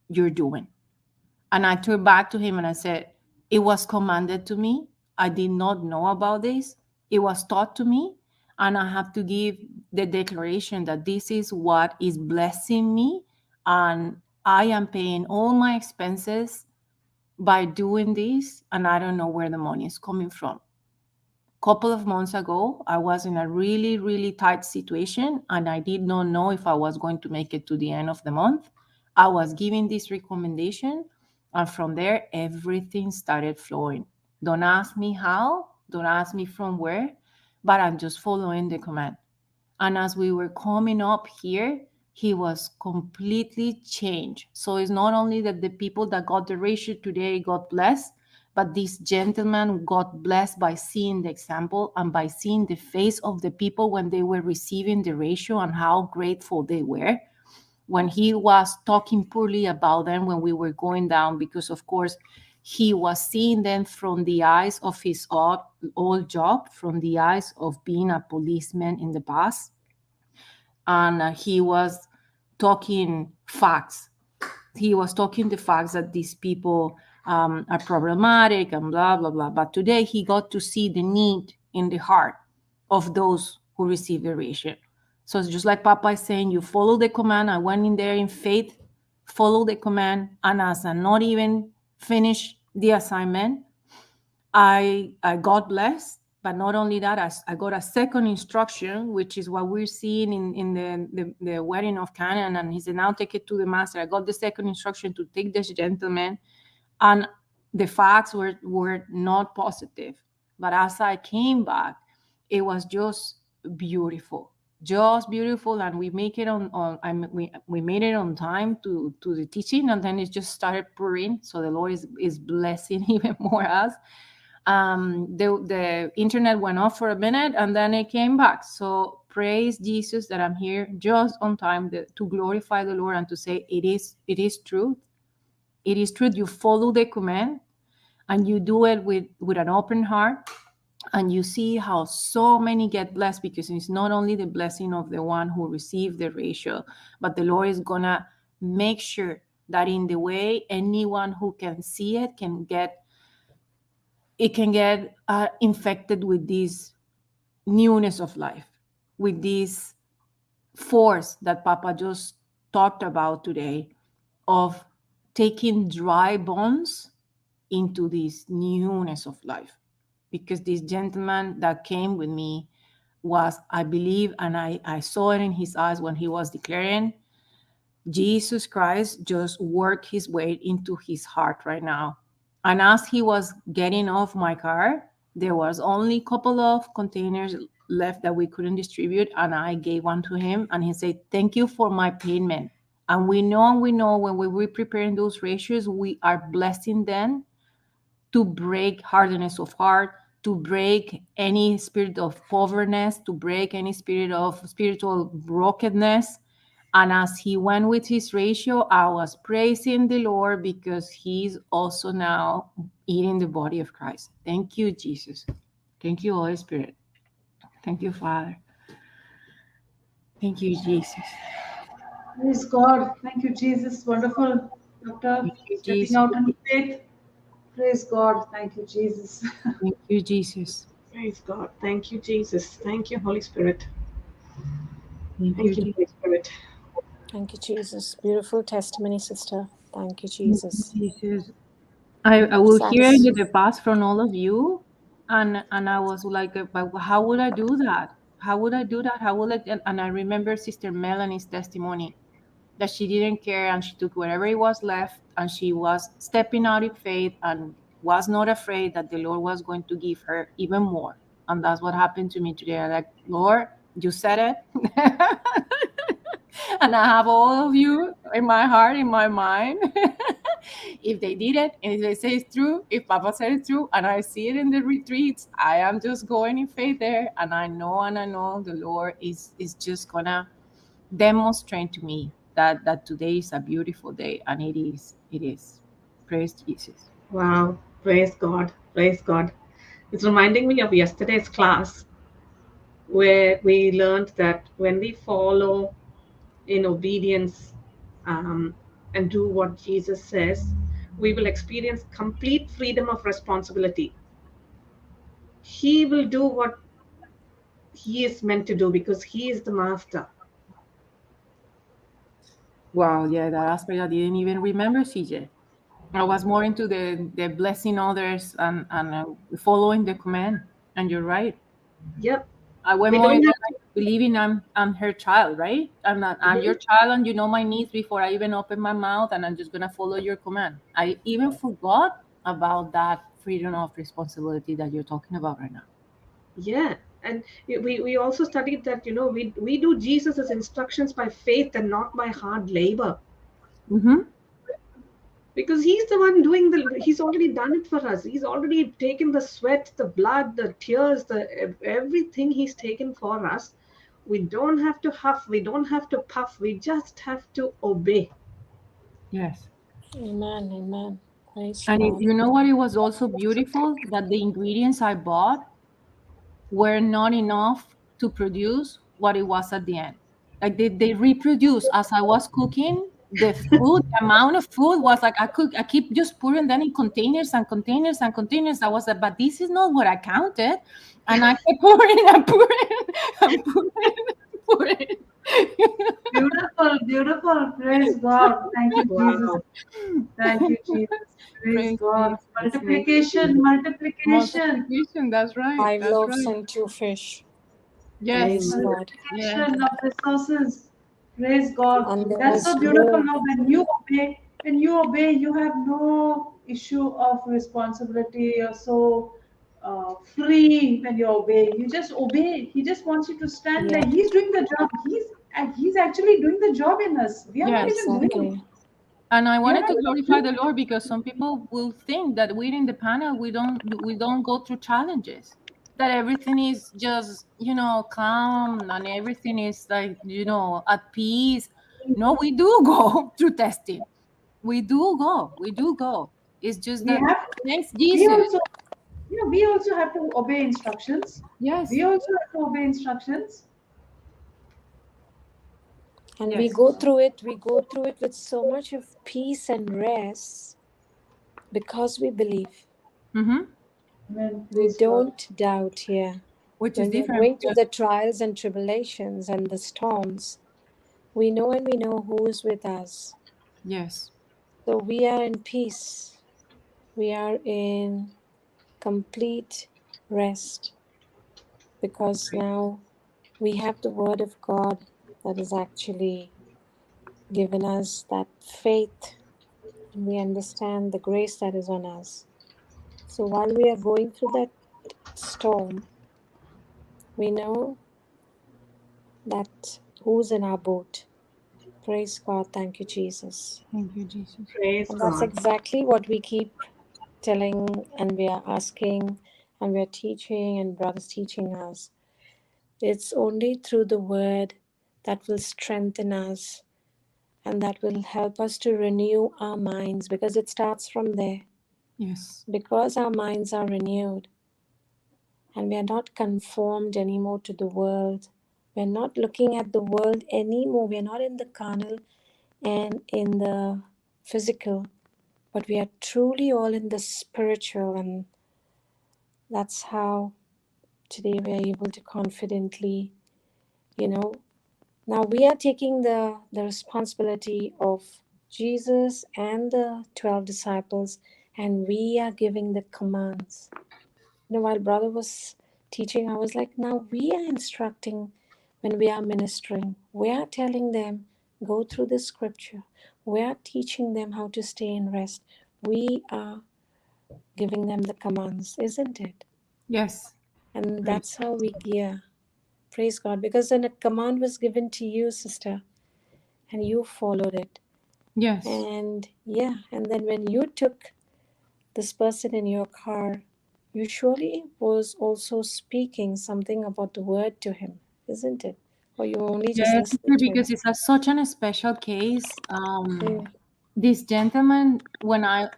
you're doing." And I turned back to him and I said, "It was commanded to me. I did not know about this. It was taught to me. And I have to give the declaration that this is what is blessing me. And I am paying all my expenses by doing this. And I don't know where the money is coming from." Couple of months ago, I was in a really, really tight situation, and I did not know if I was going to make it to the end of the month. I was giving this recommendation, and from there, everything started flowing. Don't ask me how, don't ask me from where, but I'm just following the command. And as we were coming up here, he was completely changed. So it's not only that the people that got the ratio today got blessed, but this gentleman got blessed by seeing the example and by seeing the face of the people when they were receiving the ratio and how grateful they were. When he was talking poorly about them when we were going down, because of course he was seeing them from the eyes of his old job, from the eyes of being a policeman in the past. And he was talking facts. He was talking the facts that these people are problematic and blah, blah, blah. But today he got to see the need in the heart of those who receive the ration. So it's just like Papa is saying, you follow the command. I went in there in faith, follow the command. And as I not even finished the assignment, I got blessed. But not only that, I got a second instruction, which is what we're seeing in the wedding of Canaan. And he said, now take it to the master. I got the second instruction to take this gentleman. And the facts were not positive. But as I came back, it was just beautiful. Just beautiful. And we make it we made it on time to the teaching. And then it just started pouring. So the Lord is blessing even more us. The internet went off for a minute and then it came back. So praise Jesus that I'm here just on time to glorify the Lord and to say it is truth. It is truth. You follow the command and you do it with an open heart, and you see how so many get blessed, because it's not only the blessing of the one who received the ratio, but the Lord is gonna make sure that in the way anyone who can see it can get infected with this newness of life, with this force that Papa just talked about today of taking dry bones into this newness of life. Because this gentleman that came with me was, I believe, and I saw it in his eyes when he was declaring, Jesus Christ just worked his way into his heart right now. And as he was getting off my car, there was only a couple of containers left that we couldn't distribute, and I gave one to him, and he said, thank you for my payment. And we know when we're preparing those ratios, we are blessing them to break hardness of heart, to break any spirit of poverty, to break any spirit of spiritual brokenness. And as he went with his ratio, I was praising the Lord because he's also now eating the body of Christ. Thank you, Jesus. Thank you, Holy Spirit. Thank you, Father. Thank you, Jesus. Praise God. Thank you, Jesus. Wonderful, Doctor. Thank you, Stepping Jesus. out in faith. Praise God. Thank you, Jesus. Thank you, Jesus. Praise God. Thank you, Jesus. Thank you, Holy Spirit. Thank Thank you, you, Holy Spirit. Thank you, Jesus. Beautiful testimony, sister. Thank you, Jesus. Jesus. I will hear Satis- the past from all of you, and I was like, but how would I do that? How would I do that? How would I? And I remember Sister Melanie's testimony that she didn't care and she took whatever it was left, and she was stepping out in faith and was not afraid that the Lord was going to give her even more. And that's what happened to me today. I'm like, Lord, you said it. And I have all of you in my heart, in my mind. If they did it, and if they say it's true, if Papa said it's true, and I see it in the retreats, I am just going in faith there. And I know the Lord is just gonna demonstrate to me that today is a beautiful day, and it is. Praise Jesus. Wow. Praise God. Praise God. It's reminding me of yesterday's class where we learned that when we follow in obedience and do what Jesus says, we will experience complete freedom of responsibility. He will do what he is meant to do because he is the master. Wow, yeah, that aspect I didn't even remember, CJ. I was more into the blessing others and following the command. And you're right. Yep. I went We more don't into have like believing I'm her child, right? I'm your child, and you know my needs before I even open my mouth, and I'm just gonna follow your command. I even forgot about that freedom of responsibility that you're talking about right now. Yeah, and we also studied that we do Jesus's instructions by faith and not by hard labor, Mm-hmm. because he's the one doing he's already done it for us. He's already taken the sweat, the blood, the tears, the everything he's taken for us. We don't have to huff, we don't have to puff, we just have to obey. Yes. Amen. Amen. Praise And God. you know what? It was also beautiful that the ingredients I bought were not enough to produce what it was at the end. Like they reproduced as I was cooking the food. The amount of food was like I keep just pouring them in containers and containers and containers. I was like, but this is not what I counted, and I kept pouring and pouring and pouring and pouring. Beautiful, beautiful. Praise God. Thank you, Jesus. Wow. Thank you, Jesus. Praise Praise God. Jesus. Multiplication, multiplication. Multiplication. That's right. 5 That's loaves right. and 2 fish. Yes. Praise Amen. God. Yes. Multiplication of resources. Praise God. And there That's was so beautiful. no, Now, when you obey, you have no issue of responsibility. You're so free when you obey. You just obey. He just wants you to stand there. yeah, He's doing the job. He's actually doing the job in us. We are not Yes. even doing it. exactly. And I We are wanted not to even glorify doing the it. Lord because some people will think that we're in the panel, we don't go through challenges. That everything is just, calm, and everything is like, at peace. No, we do go through testing. We do go. We do go. It's just We that have. thanks We Jesus. also. We also have to obey instructions. Yes. We also have to obey instructions. And we Yes. go through it with so much of peace and rest because we believe. Mm-hmm. Amen. We Praise God. don't doubt here. Which is When we're different going through because the trials and tribulations and the storms, we know who is with us. yes. So we are in peace. We are in complete rest because now we have the Word of God that is actually given us that faith, and we understand the grace that is on us. So while we are going through that storm, we know that who's in our boat. Praise God. Thank you, Jesus. Thank you, Jesus. Praise And that's God. exactly what we keep telling, and we are asking, and we are teaching, and brothers teaching us. It's only through the word that will strengthen us and that will help us to renew our minds, because it starts from there. Yes. Because our minds are renewed and we are not conformed anymore to the world. We're not looking at the world anymore. We're not in the carnal and in the physical, but we are truly all in the spiritual, and that's how today we are able to confidently, now we are taking the responsibility of Jesus and the 12 disciples, and we are giving the commands. While brother was teaching, I was like, now we are instructing when we are ministering. We are telling them, go through the scripture. We are teaching them how to stay in rest. We are giving them the commands, isn't it? Yes. And Praise. that's how we gear. Praise God. Because then a command was given to you, sister, and you followed it. Yes. And and then when you took this person in your car, you surely was also speaking something about the word to him, isn't it? Or you only just Yes, listening to him? because it's such an special case. Mm. This gentleman, when I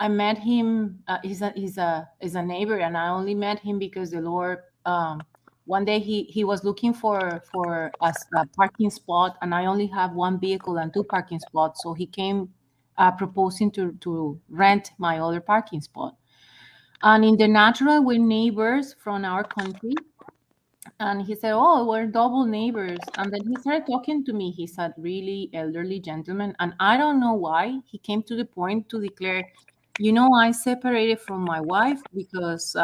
met him, he's a neighbor, and I only met him because the Lord. One day he was looking for a parking spot, and I only have one vehicle and two parking spots, so he came proposing to rent my other parking spot. And in the natural, we're neighbors from our country. And he said, "Oh, we're double neighbors." And then he started talking to me. He's a really elderly gentleman. And I don't know why he came to the point to declare, I separated from my wife because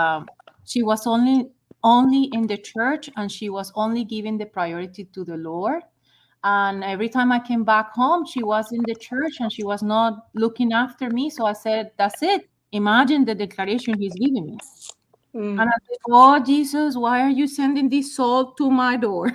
she was only in the church, and she was only giving the priority to the Lord. And every time I came back home, she was in the church and she was not looking after me. So I said, that's it. Imagine the declaration he's giving me. Mm. And I said, "Oh, Jesus, why are you sending this soul to my door?"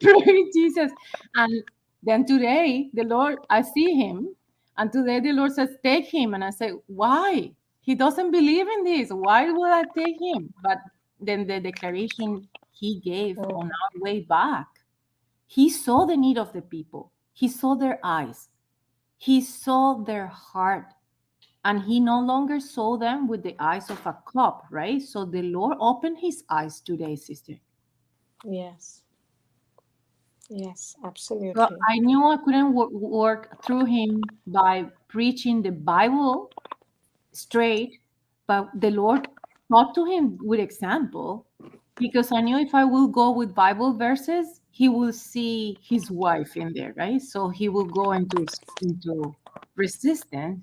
Praise Jesus. And then today, the Lord, I see him. And today the Lord says, take him. And I say, why? He doesn't believe in this. Why would I take him? But then the declaration he gave on our way back, he saw the need of the people. He saw their eyes. He saw their heart. And he no longer saw them with the eyes of a cop, right? So the Lord opened his eyes today, sister. Yes. Yes, So absolutely. I knew I couldn't work through him by preaching the Bible straight, but the Lord taught to him with example, because I knew if I will go with Bible verses, he will see his wife in there, right? So he will go into resistance.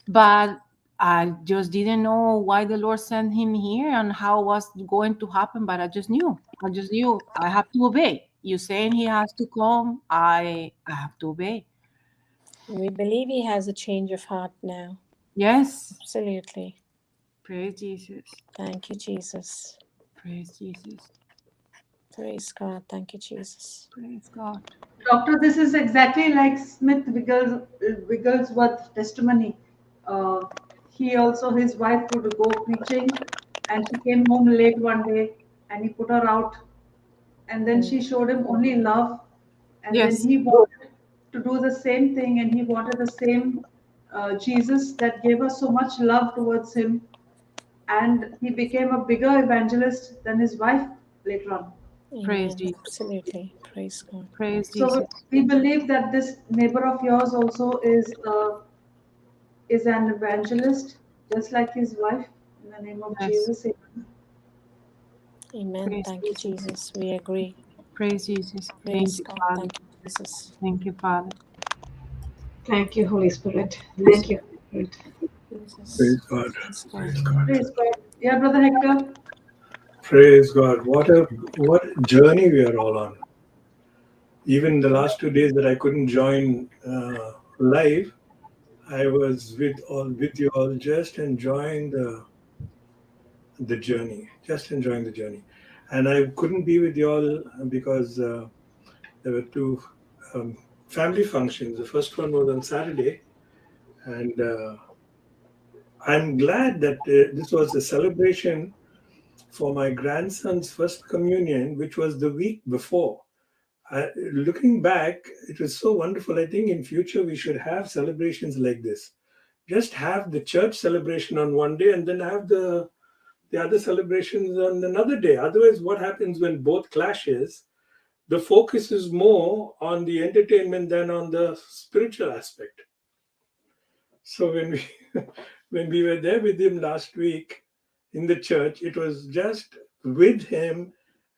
But I just didn't know why the Lord sent him here and how it was going to happen. But I just knew. I have to obey. You saying he has to come, I have to obey. We believe he has a change of heart now. Yes. Absolutely. Praise Jesus. Thank you, Jesus. Praise Jesus. Praise God. Thank you, Jesus. Praise God. Doctor, this is exactly like Wigglesworth testimony. He also, his wife would go preaching, and she came home late one day, and he put her out, and then she showed him only love, and then Yes. he wanted to do the same thing, and he wanted the same Jesus that gave us so much love towards him, and he became a bigger evangelist than his wife later on. Praise Amen. Jesus. Absolutely. Praise God. Praise So Jesus. we believe that this neighbor of yours also is an evangelist, just like his wife. In the name of Yes. Jesus, Amen. Praise Thank you, Jesus. Jesus. We agree. Praise Jesus. Thank Praise you, God. Father. Thank you. Jesus. Thank you, Father. Thank you, Holy Spirit. Thank you. Spirit. Jesus. Praise God. Yes, Praise God. God. Praise God. Yeah, Brother Hector. Praise God. What a journey we are all on. Even the last 2 days that I couldn't join live, I was with you all, just enjoying the journey, and I couldn't be with you all because there were two family functions. The first one was on Saturday, and I'm glad that this was a celebration for my grandson's first communion, which was the week before. Looking back, it was so wonderful. I think in future we should have celebrations like this. Just have the church celebration on one day and then have the other celebrations on another day. Otherwise, what happens when both clashes? The focus is more on the entertainment than on the spiritual aspect. So when we when we were there with him last week in the church, it was just with him,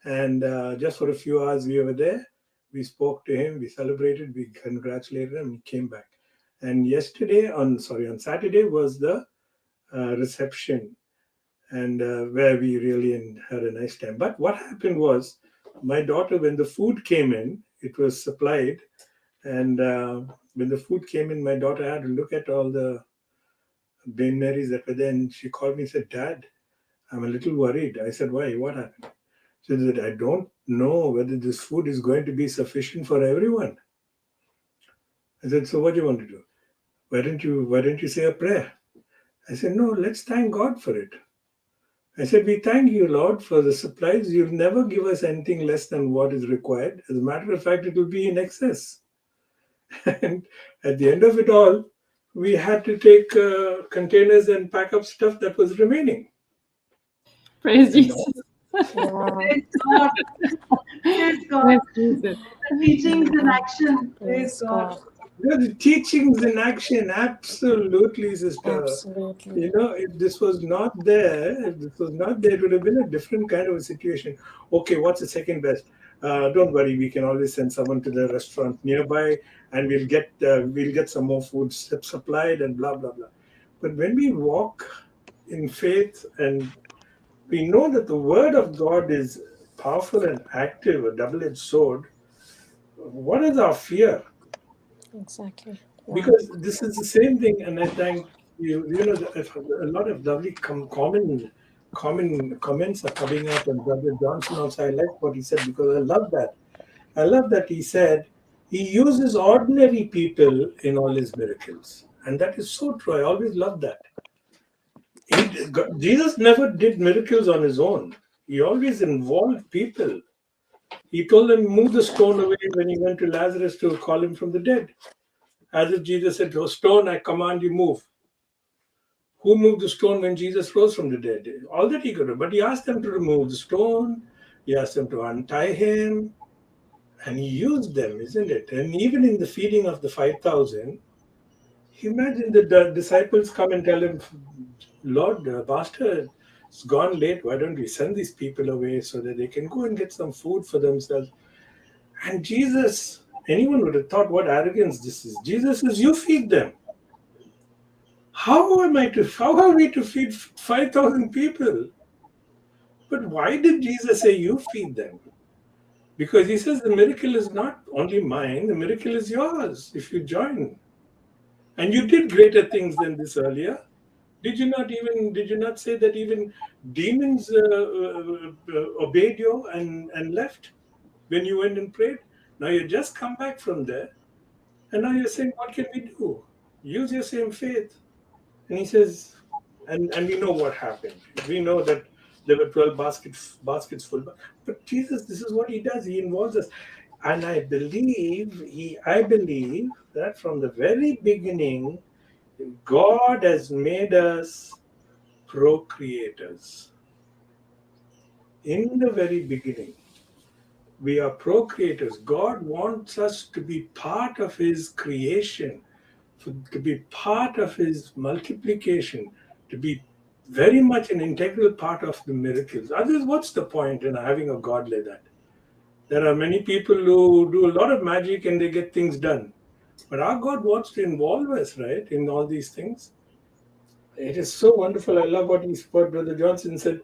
and just for a few hours we were there. We spoke to him, we celebrated, we congratulated him, he came back. And on Saturday was the reception, and where we really had a nice time. But what happened was, my daughter, when the food came in, it was supplied, and when the food came in, my daughter had to look at all the Ben Marys that were there, and she called me and said, "Dad, I'm a little worried." I said, "Why? What happened?" She said, "I don't know whether this food is going to be sufficient for everyone." I said, "So what do you want to do? Why don't you say a prayer?" I said, "No, let's thank God for it." I said, "We thank you, Lord, for the supplies. You'll never give us anything less than what is required. As a matter of fact, it will be in excess." And at the end of it all, we had to take containers and pack up stuff that was remaining. Praise And Jesus. Wow. Praise God. Praise God. Praise Jesus. The teachings in action. Praise Praise God. God. The teachings in action, absolutely, sister. Absolutely. If this was not there, it would have been a different kind of a situation. Okay, what's the second best? Don't worry, we can always send someone to the restaurant nearby, and we'll get some more food supplied, and blah blah blah. But when we walk in faith, and we know that the word of God is powerful and active, a double-edged sword, what is our fear? Exactly. Wow. Because this is the same thing, and I thank you. A lot of lovely common comments are coming up, and Brother Johnson also, I like what he said, because I love that. I love that he said he uses ordinary people in all his miracles, and that is so true. I always love that. Jesus never did miracles on his own. He always involved people. He told them, move the stone away when he went to Lazarus to call him from the dead. As if Jesus said, "Oh, stone, I command you, move." Who moved the stone when Jesus rose from the dead? All that he could do. But he asked them to remove the stone. He asked them to untie him. And he used them, isn't it? And even in the feeding of the 5,000, imagine the disciples come and tell him, "Lord, Master, it's gone late. Why don't we send these people away so that they can go and get some food for themselves?" And Jesus, anyone would have thought, what arrogance this is. Jesus says, "You feed them." How are we to feed 5,000 people? But why did Jesus say, "You feed them"? Because he says the miracle is not only mine, the miracle is yours if you join. And you did greater things than this earlier. Did you not say that even demons obeyed you and left when you went and prayed? Now you just come back from there, and now you're saying, what can we do? Use your same faith. And he says, and we know what happened. We know that there were 12 baskets full. But Jesus, this is what he does. He involves us. And I believe that from the very beginning, God has made us procreators. In the very beginning, we are procreators. God wants us to be part of his creation, to be part of his multiplication, to be very much an integral part of the miracles. Otherwise, what's the point in having a God like that? There are many people who do a lot of magic and they get things done. But our God wants to involve us, right, in all these things. It is so wonderful. I love what Brother Johnson said,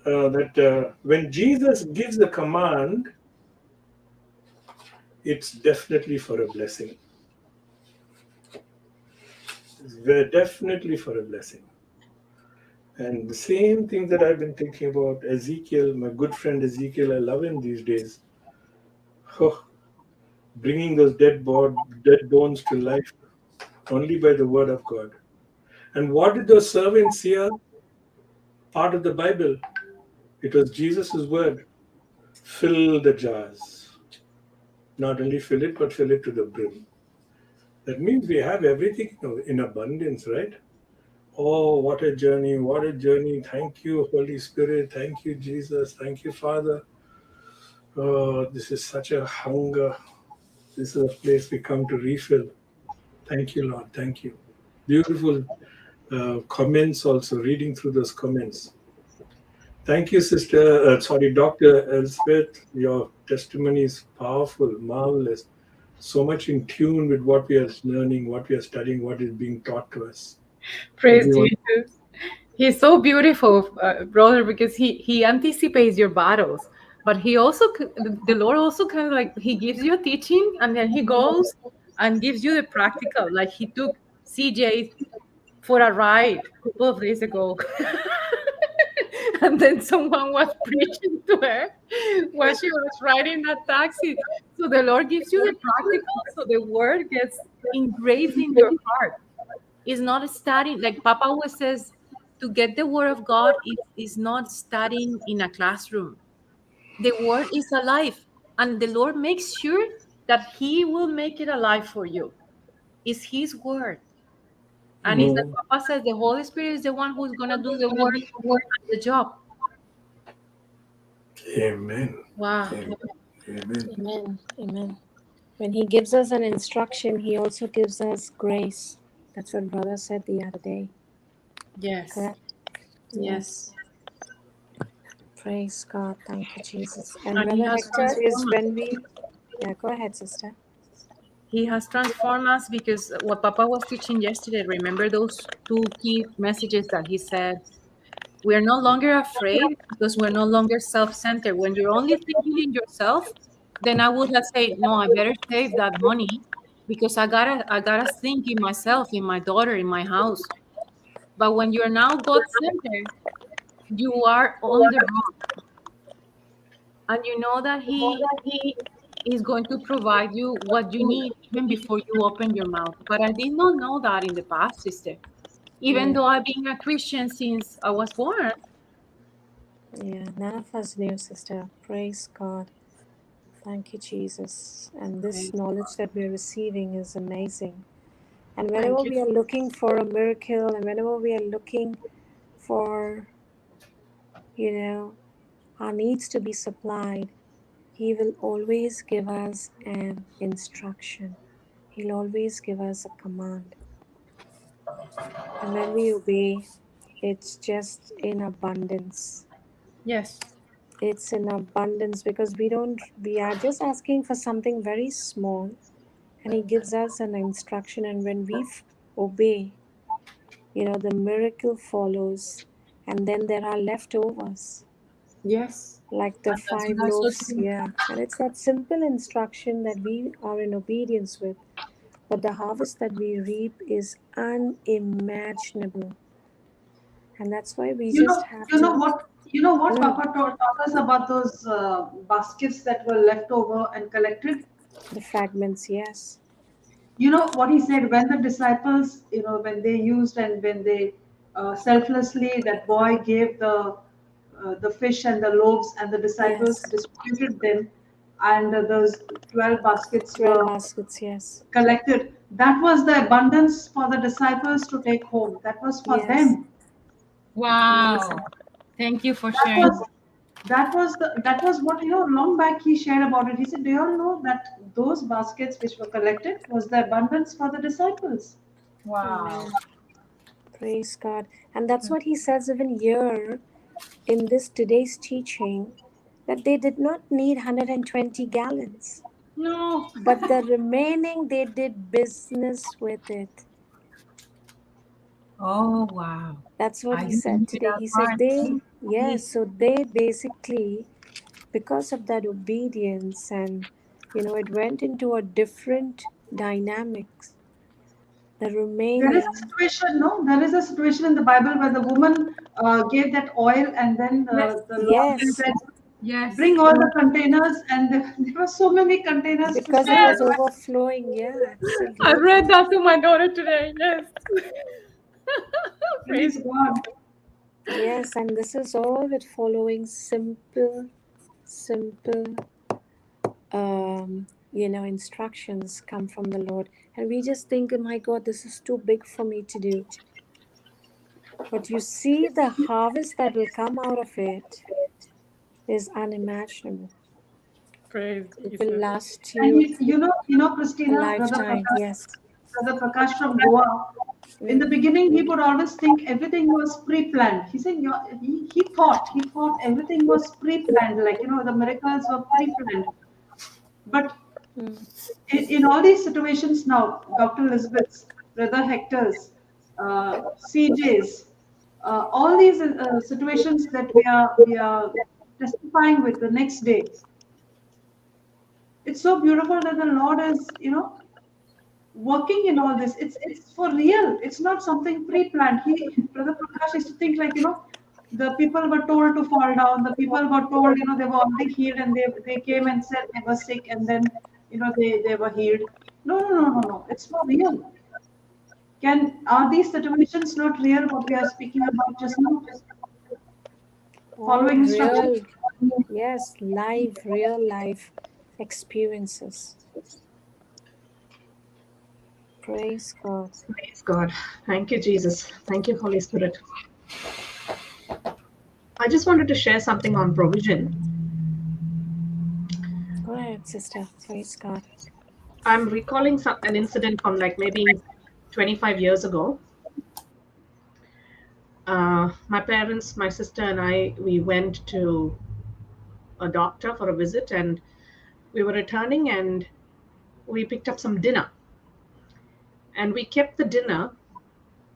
that when Jesus gives the command, it's definitely for a blessing. Definitely for a blessing. And the same thing that I've been thinking about Ezekiel, my good friend Ezekiel, I love him these days. Oh, bringing those dead bones to life only by the word of God. And what did those servants hear? Part of the Bible. It was Jesus' word. Fill the jars. Not only fill it, but fill it to the brim. That means we have everything in abundance, right? Oh, what a journey, what a journey. Thank you, Holy Spirit. Thank you, Jesus. Thank you, Father. Oh, this is such a hunger. This is a place we come to refill. Thank you, Lord. Thank you. Beautiful comments also, reading through those comments. Thank you, Dr. Elspeth. Your testimony is powerful, marvelous. So much in tune with what we are learning, what we are studying, what is being taught to us. Praise Jesus. He's so beautiful, brother, because he anticipates your battles. But he also, the Lord also kind of like, he gives you a teaching and then he goes and gives you the practical. Like he took CJ for a ride a couple of days ago. And then someone was preaching to her while she was riding that taxi. So the Lord gives you the practical, so the word gets engraved in your heart. It's not studying, like Papa always says, to get the word of God is not studying in a classroom. The word is alive, and the Lord makes sure that He will make it alive for you. It's His word. And it's like Papa says, the Holy Spirit is the one who's going to do the work and the job. Amen. Wow. Amen. Amen. Amen. When He gives us an instruction, He also gives us grace. That's what Brother said the other day. Yes. Correct? Yes. Praise God. Thank you, Jesus. And And He Brother has Hector is transformed when we... Yeah, go ahead, sister. He has transformed us, because what Papa was teaching yesterday, remember those two key messages that he said? We're no longer afraid because we're no longer self-centered. When you're only thinking in yourself, then I would have said, no, I better save that money because I gotta think in myself, in my daughter, in my house. But when you're now God-centered, you are on the road. And you know that He is going to provide you what you need even before you open your mouth. But I did not know that in the past, sister. Even though I've been a Christian since I was born. Yeah, none of us knew, sister. Praise God. Thank you, Jesus. And this knowledge that we're receiving is amazing. And whenever we are looking for a miracle, and whenever we are looking for, our needs to be supplied, He will always give us an instruction. He'll always give us a command. And when we obey, it's just in abundance. Yes. It's in abundance because we are just asking for something very small, and He gives us an instruction. And when we obey, the miracle follows, and then there are leftovers. Yes. Like the 5 loaves, yeah. And it's that simple instruction that we are in obedience with. But the harvest that we reap is unimaginable. And that's why we just have to... You know what Papa taught us about those baskets that were left over and collected? The fragments, yes. You know what he said, when the disciples, when they used and when they selflessly, that boy gave the fish and the loaves, and the disciples distributed them, and those 12 baskets 12 were baskets, yes. collected. That was the abundance for the disciples to take home. That was for them. Wow. Amazing. Thank you for sharing. That was what long back he shared about it. He said, do you all know that those baskets which were collected was the abundance for the disciples? Wow. Amen. Praise God. And that's what he says even here in this today's teaching, that they did not need 120 gallons, No. but the remaining they did business with it. Oh, wow. That's what I he didn't said see today. that He part. said so they basically, because of that obedience, and it went into a different dynamics. The There is a remaining, situation, no? There is a situation in the Bible where the woman gave that oil, and then Yes. the Lord then yes, said, Yes. bring all the containers, and there were so many containers to because share. it was overflowing. Yeah, I absolutely. read that to my daughter today. Yes. Praise God. Yes, and this is all with following simple, instructions come from the Lord. And we just think, oh my God, this is too big for me to do. But you see, the harvest that will come out of it is unimaginable. Praise It will Jesus. last And you you know, a Christina, lifetime. Yes. Brother Prakash from Goa, in the beginning, he would always think everything was pre-planned. He said he thought everything was pre-planned, like the miracles were pre-planned. But in all these situations now, Dr. Elizabeth's, Brother Hector's, CJ's, all these situations that we are testifying with the next day, it's so beautiful that the Lord is working in all this. It's for real. It's not something pre-planned. Brother Prakash used to think like the people were told to fall down. The people were told they were already healed, and they came and said they were sick, and then they were healed. No. It's for real. Are these situations not real? What we are speaking about just now? All Following instructions. real life experiences. Praise God. Praise God. Thank you, Jesus. Thank you, Holy Spirit. I just wanted to share something on provision. Go ahead, sister. Praise God. I'm recalling an incident from like maybe 25 years ago. My parents, my sister, and I, we went to a doctor for a visit, and we were returning, and we picked up some dinner. And we kept the dinner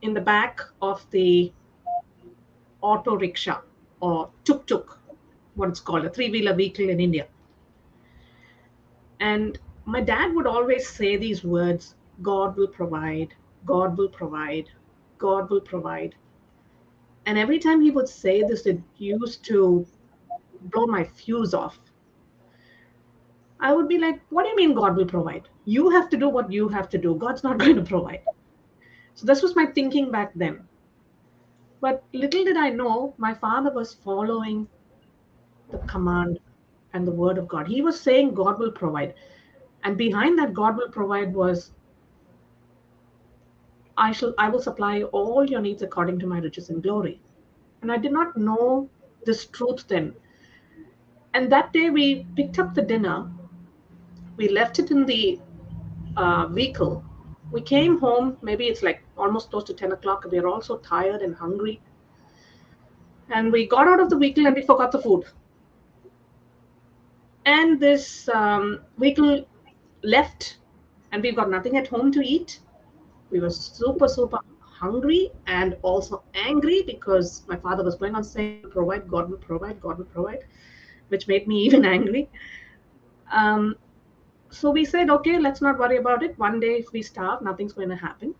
in the back of the auto rickshaw or tuk-tuk, what it's called, a three-wheeler vehicle in India. And my dad would always say these words, God will provide, God will provide, God will provide. And every time he would say this, it used to blow my fuse off. I would be like, what do you mean God will provide? You have to do what you have to do. God's not going to provide. So this was my thinking back then. But little did I know, my father was following the command and the word of God. He was saying God will provide. And behind that God will provide was, I will supply all your needs according to my riches and glory. And I did not know this truth then. And that day we picked up the dinner. We left it in the vehicle. We came home, maybe it's like almost close to 10 o'clock. We were all so tired and hungry. And we got out of the vehicle and we forgot the food. And this vehicle left, and we got nothing at home to eat. We were super, super hungry and also angry because my father was going on saying, provide, God will provide, God will provide, which made me even angry. So we said, okay, let's not worry about it. One day, if we starve, nothing's going to happen.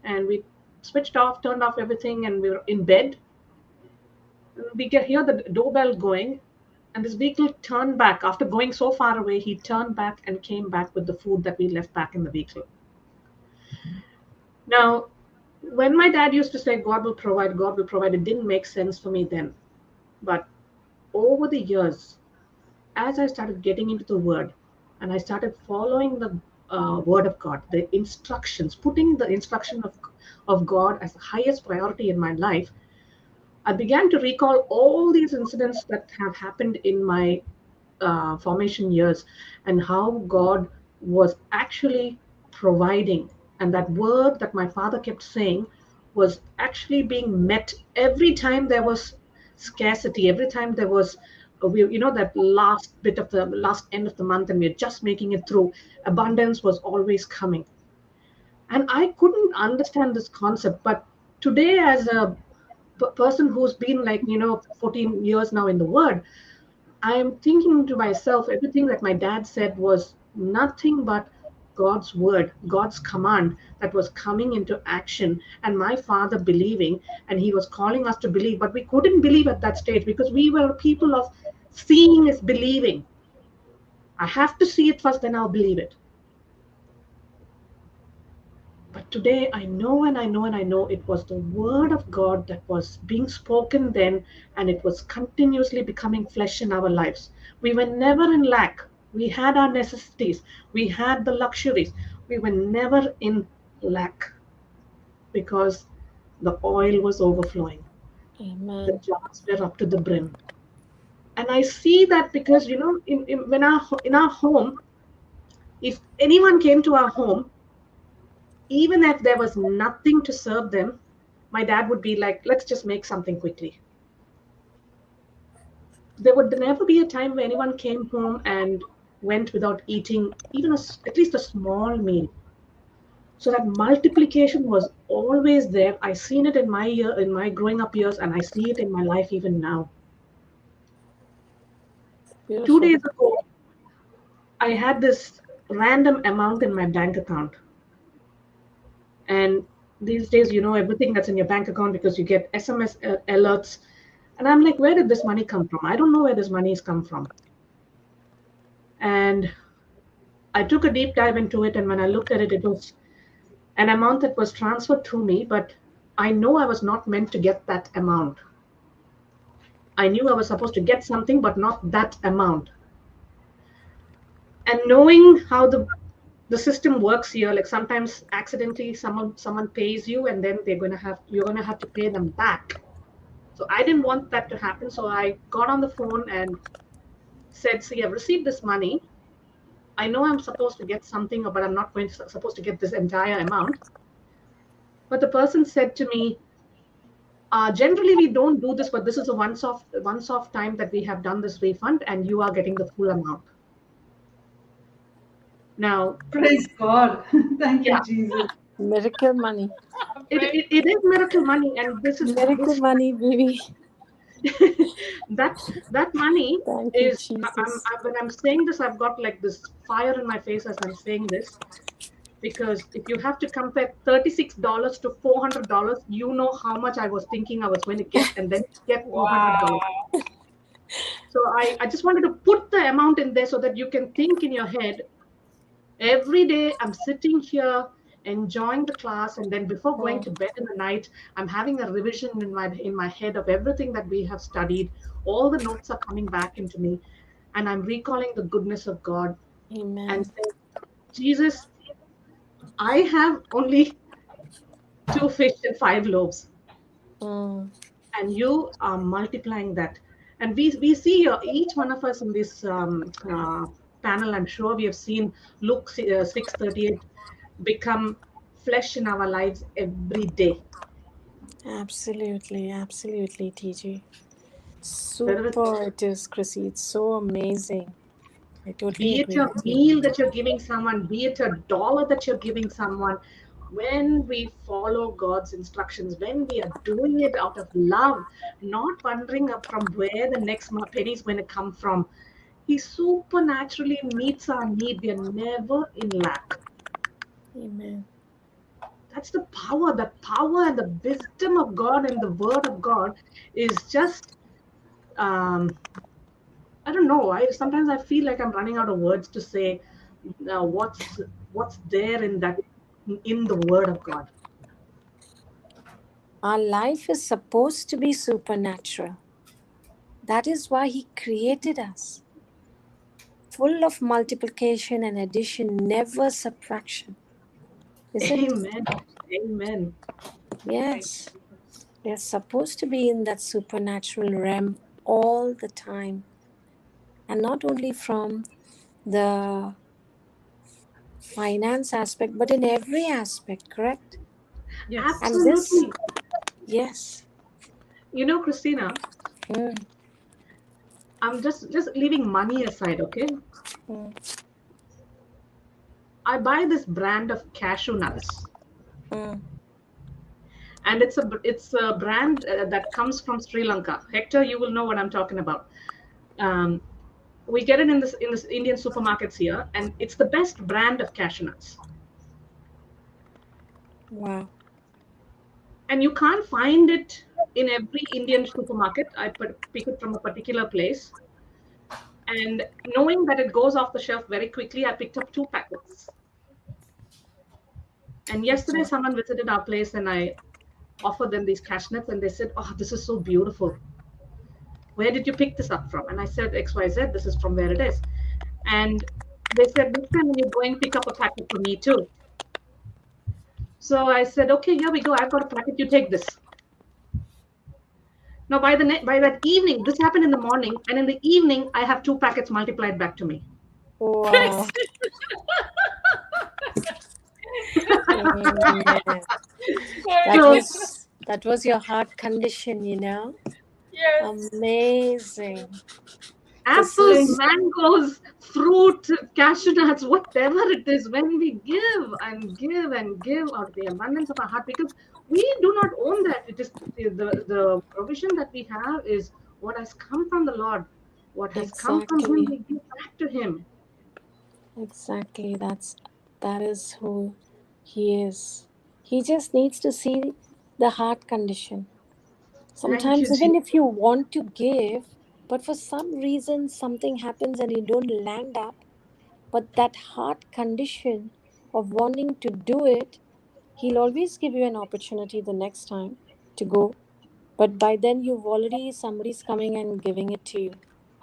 And we switched off, turned off everything, and we were in bed. We can hear the doorbell going, and this vehicle turned back. After going so far away, he turned back and came back with the food that we left back in the vehicle. Now, when my dad used to say, God will provide, it didn't make sense for me then. But over the years, as I started getting into the word and I started following the word of God, the instructions, putting the instruction of God as the highest priority in my life, I began to recall all these incidents that have happened in my formation years and how God was actually providing. And that word that my father kept saying was actually being met every time there was scarcity, every time there was that last bit of the last end of the month, and we're just making it through. Abundance was always coming. And I couldn't understand this concept. But today, as a person who's been 14 years now in the Word, I am thinking to myself, everything that my dad said was nothing but God's word, God's command that was coming into action, and my father believing, and he was calling us to believe, but we couldn't believe at that stage because we were people of seeing is believing. I have to see it first, then I'll believe it. But today I know and I know and I know it was the word of God that was being spoken then, and it was continuously becoming flesh in our lives. We were never in lack. We had our necessities. We had the luxuries. We were never in lack because the oil was overflowing. Amen. The jars were up to the brim. And I see that because, in our home, if anyone came to our home, even if there was nothing to serve them, my dad would be like, let's just make something quickly. There would never be a time where anyone came home and went without eating even at least a small meal. So that multiplication was always there. I seen it in my growing up years, and I see it in my life even now. Beautiful. 2 days ago, I had this random amount in my bank account. And these days, everything that's in your bank account because you get SMS alerts. And I'm like, where did this money come from? I don't know where this money has come from. And I took a deep dive into it. And when I looked at it, it was an amount that was transferred to me. But I know I was not meant to get that amount. I knew I was supposed to get something, but not that amount. And knowing how the system works here, like sometimes accidentally someone pays you, and then you're gonna have to pay them back. So I didn't want that to happen. So I got on the phone and said, see, I've received this money. I know I'm supposed to get something, but I'm not supposed to get this entire amount. But the person said to me, generally we don't do this, but this is a once-off time that we have done this refund, and you are getting the full amount. Now, Praise God. Thank you, Jesus. Miracle money. It is miracle money, and this is Miracle money, baby. that money Thank you, is. Jesus. When I'm saying this, I've got like this fire in my face as I'm saying this, because if you have to compare $36 to $400, you know how much I was thinking I was going to get, and then get $400. So I just wanted to put the amount in there so that you can think in your head. Every day I'm sitting here enjoying the class, and then before going to bed in the night, I'm having a revision in my head of everything that we have studied. All the notes are coming back into me, and I'm recalling the goodness of God. Amen. And saying, Jesus, I have only 2 fish and 5 loaves, and you are multiplying that. And we see each one of us in this panel. I'm sure we have seen Luke 6:38 become flesh in our lives every day. Absolutely, TG. Super, it is, Chrissy. It's so amazing. I totally Be it agree a with you. meal that you're giving someone, be it $1 that you're giving someone, when we follow God's instructions, when we are doing it out of love, not wondering from where the next penny is going to come from, He supernaturally meets our need. We are never in lack. Amen. That's the power and the wisdom of God, and the word of God is just, I don't know. Sometimes I feel like I'm running out of words to say what's there in the word of God. Our life is supposed to be supernatural. That is why He created us. Full of multiplication and addition, never subtraction. Amen. Amen. Yes. They're supposed to be in that supernatural realm all the time. And not only from the finance aspect, but in every aspect, correct? Yes. Absolutely. And this, yes. Christina, I'm just leaving money aside, okay? I buy this brand of cashew nuts. And it's a brand that comes from Sri Lanka. Hector, you will know what I'm talking about. We get it in this Indian supermarkets here, and it's the best brand of cashew nuts. Wow. And you can't find it in every Indian supermarket. I pick it from a particular place. And knowing that it goes off the shelf very quickly, I picked up 2 packets. And yesterday, someone visited our place, and I offered them these cashew nuts, and they said, "Oh, this is so beautiful. Where did you pick this up from?" And I said, XYZ, this is from where it is. And they said, "Next time when you're going, pick up a packet for me too." So I said, "Okay, here we go. I've got a packet. You take this." Now, by that evening, this happened in the morning, and in the evening, I have 2 packets multiplied back to me. Wow. That was your heart condition, you know? Yes. Amazing. Apples, mangoes, fruit, cashew nuts, whatever it is, when we give and give and give out of the abundance of our heart, because we do not own that. It is the provision that we have is what has come from the Lord. What has come from Him, we give back to Him. Exactly. That is who He is. He just needs to see the heart condition. Sometimes even if you want to give, but for some reason something happens and you don't land up, but that heart condition of wanting to do it, He'll always give you an opportunity the next time to go. But by then somebody's coming and giving it to you.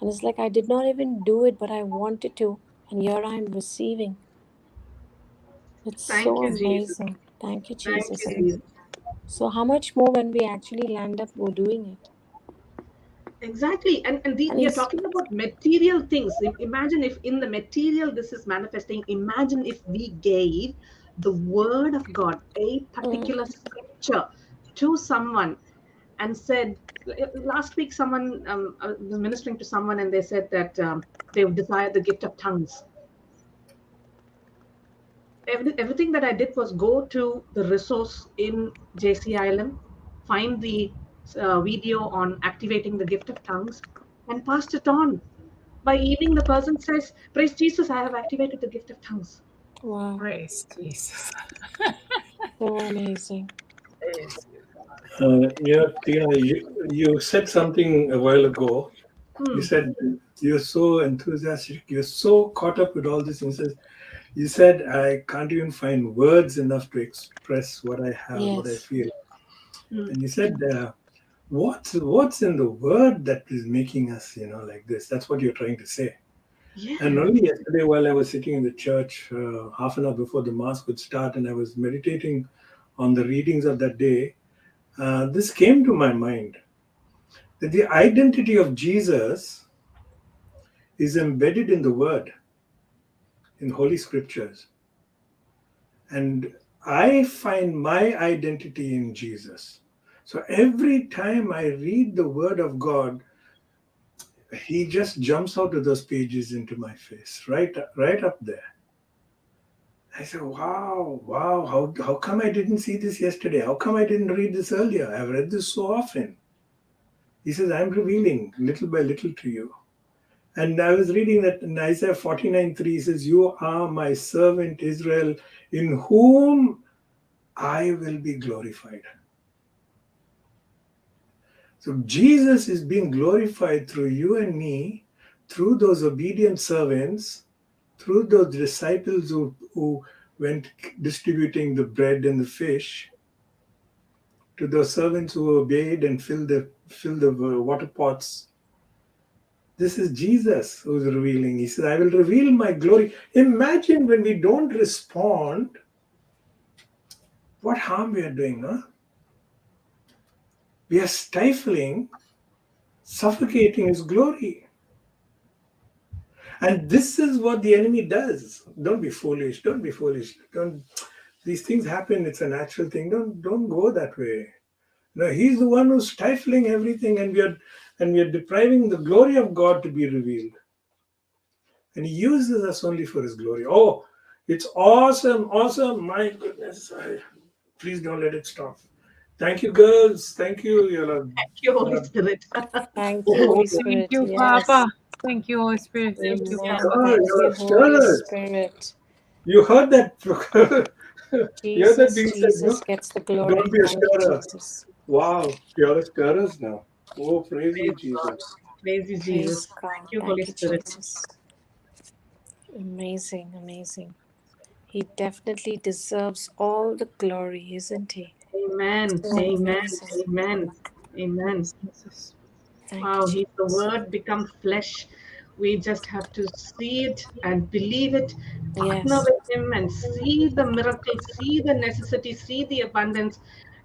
And it's like, I did not even do it, but I wanted to. And here I am receiving. It's so amazing. Thank you, Jesus. So how much more when we actually land up doing it? Exactly. And we are talking about material things. Imagine if in the material this is manifesting. Imagine if we gave the word of God, a particular scripture, to someone and said, last week someone was ministering to someone and they said that they desired the gift of tongues. Everything that I did was go to the resource in JCILM, find the video on activating the gift of tongues, and passed it on. By evening, the person says, "Praise Jesus, I have activated the gift of tongues." Wow. Praise Jesus. So amazing. Tina, you said something a while ago. You said you're so enthusiastic, you're so caught up with all these things. You said, I can't even find words enough to express what I have, what I feel. And you said, what's in the word that is making us, like this? That's what you're trying to say. Yeah. And only yesterday, while I was sitting in the church, half an hour before the Mass would start, and I was meditating on the readings of that day, this came to my mind, that the identity of Jesus is embedded in the Word, in Holy Scriptures. And I find my identity in Jesus. So every time I read the Word of God, He just jumps out of those pages into my face, right up there. I said, wow, how come I didn't see this yesterday? How come I didn't read this earlier? I've read this so often. He says, I'm revealing little by little to you. And I was reading that in Isaiah 49:3, says, you are my servant Israel, in whom I will be glorified. So Jesus is being glorified through you and me, through those obedient servants, through those disciples who went distributing the bread and the fish, to those servants who obeyed and filled the water pots. This is Jesus who's revealing. He says, I will reveal my glory. Imagine when we don't respond, what harm we are doing, huh? We are stifling, suffocating His glory. And this is what the enemy does. Don't be foolish. These things happen. It's a natural thing. Don't go that way. No, he's the one who's stifling everything, and and we are depriving the glory of God to be revealed. And He uses us only for His glory. Oh, it's awesome, awesome. My goodness. Please don't let it stop. Thank you, girls. Thank you. Thank you, Holy Spirit. Thank you, Holy Spirit. Thank you, Yes. Papa. Thank you, Holy Spirit. Thank you, Amen. Papa. Thank you're you, Holy stirred. Spirit. You heard that? You heard that Jesus, being said, no? Jesus gets the glory. Don't be a Thank you, stirrer. Jesus. Wow, you're a stirrers now. Oh, praise you, Jesus. Praise you, Praise Jesus. God. Thank you, Holy Thank you, Spirit. Jesus. Amazing, amazing. He definitely deserves all the glory, isn't he? Amen. So Amen. amazing. Amen. Amen. Jesus. Thank Wow, you, He's the Jesus. Word become flesh. We just have to see it and believe it, partner Yes. with Him and see the miracle, see the necessity, see the abundance.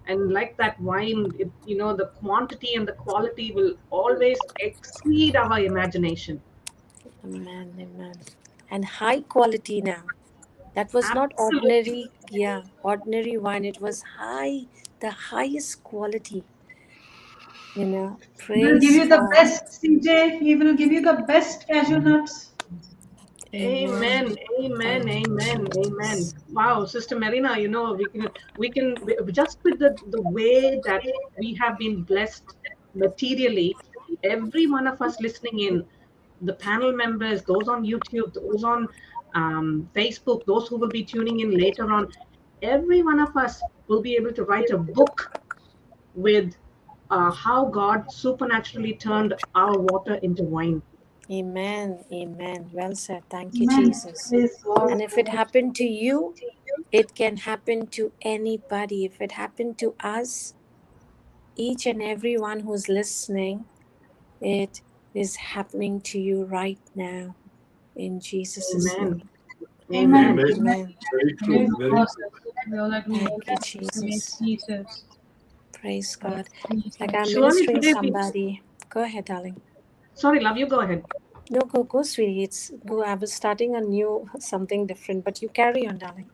And like that wine, the quantity and the quality will always exceed our imagination. Amen, amen. And high quality now. That was not Absolutely. ordinary wine. It was high, the highest quality. He will give Praise you the God. best, CJ. He will give you the best cashew nuts. Amen, Amen. amen, Thank you, amen, amen. Jesus. Wow, Sister Marina, we can just with the way that we have been blessed materially, every one of us listening in, the panel members, those on YouTube, those on Facebook, those who will be tuning in later on, every one of us will be able to write a book with how God supernaturally turned our water into wine. Amen. Amen. Well said. Thank you, Amen. Jesus. Praise God. And if it happened to you, it can happen to anybody. If it happened to us, each and every one who's listening, it is happening to you right now in Jesus' Amen, name. Amen. amen. Amen. Amen. Amen. Very Praise true. Very God. Jesus. true. We all agree. Thank you, Praise Jesus. Jesus. Praise God. Jesus. Like I'm Surely ministering today somebody. Go ahead, darling. sorry, love, you go ahead. No, go, sweetie. It's go. I was starting a new something different, but you carry on, darling.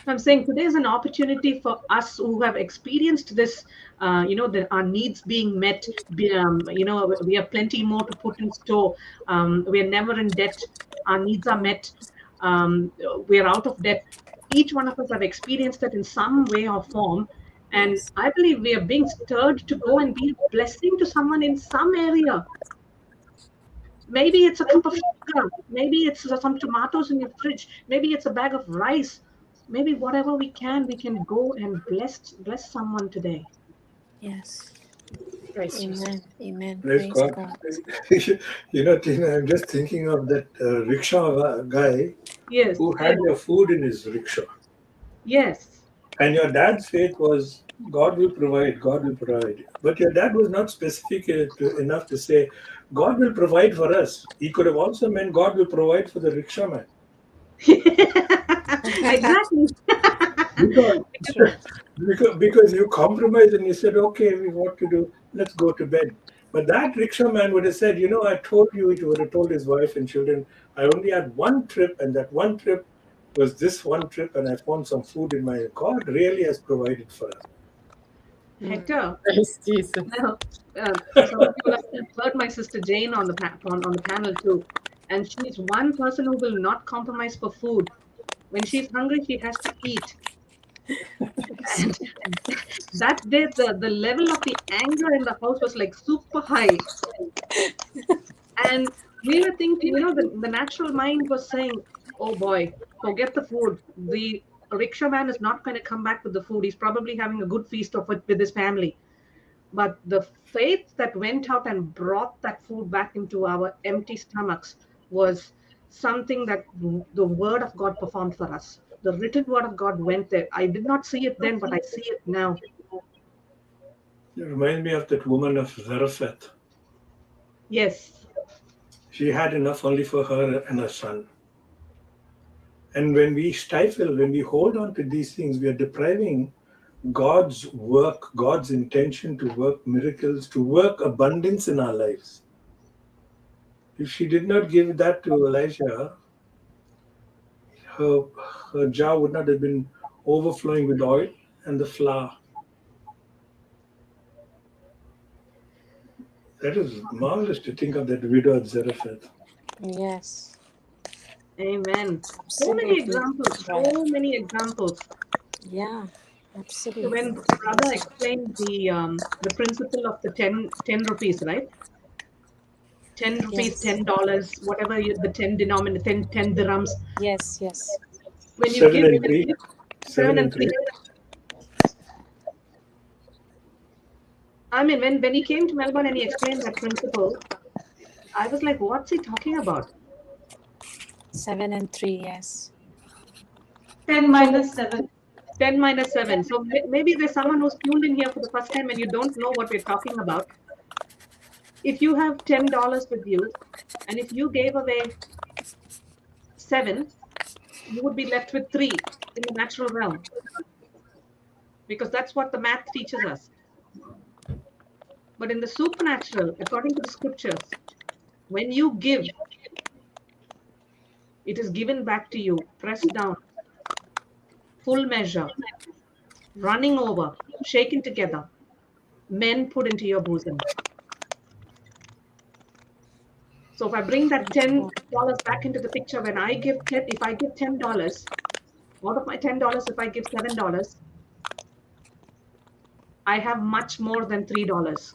I'm saying today is an opportunity for us who have experienced this, our needs being met. We have plenty more to put in store. We are never in debt. Our needs are met. We are out of debt. Each one of us have experienced that in some way or form. And Yes. I believe we are being stirred to go and be a blessing to someone in some area. Maybe it's a cup of sugar. Maybe it's some tomatoes in your fridge. Maybe it's a bag of rice. Maybe whatever we can go and bless someone today. Yes. Praise Jesus. Amen. Amen. Praise Praise God. God. Tina, I'm just thinking of that rickshaw guy Yes, who had your food in his rickshaw. yes. And your dad's faith was, God will provide, God will provide. But your dad was not specific enough to say, God will provide for us. He could have also meant God will provide for the rickshaw man. Exactly. Because, True. because you compromised and you said, okay, we what to do, let's go to bed. But that rickshaw man would have said, I told you, he would have told his wife and children, I only had one trip, and that one trip was this one trip, and I found some food in my God really has provided for us. Hector, Praise Jesus. now, some of you have heard my sister Jane on the panel too, and she's one person who will not compromise for food. When she's hungry, she has to eat. And that day, the level of the anger in the house was like super high. And we were thinking, the natural mind was saying, oh boy, forget the food. The rickshaw man is not going to come back with the food. He's probably having a good feast of it with his family. But the faith that went out and brought that food back into our empty stomachs was something that the word of God performed for us. The written word of God went there. I did not see it then, but I see it now. You remind me of that woman of Zarephath. Yes. She had enough only for her and her son. And when we stifle, when we hold on to these things, we are depriving God's work, God's intention to work miracles, to work abundance in our lives. If she did not give that to Elijah, her, her jar would not have been overflowing with oil and the flour. That is marvelous to think of that widow at Zarephath. Yes. Amen. So Absolutely. many examples. So many examples. Yeah. So Absolutely. when brother explained the principle of the 10 rupees, right? 10 rupees, Yes. $10, whatever the 10 denominator, 10 dirhams. Yes. Yes. When you 7 give and 3. 7 7 and and 3. 3. I mean, when he came to Melbourne and he explained that principle, I was like, what's he talking about? 7 and 3. Yes. 10 minus 7. 10 minus 7. So maybe there's someone who's tuned in here for the first time and you don't know what we're talking about. If you have $10 with you, and if you gave away 7, you would be left with 3 in the natural realm. Because that's what the math teaches us. But in the supernatural, according to the scriptures, when you give, it is given back to you, pressed down, full measure, running over, shaken together, men put into your bosom. So if I bring that $10 back into the picture, when I give if I give $10, out of my $10, if I give $7, I have much more than $3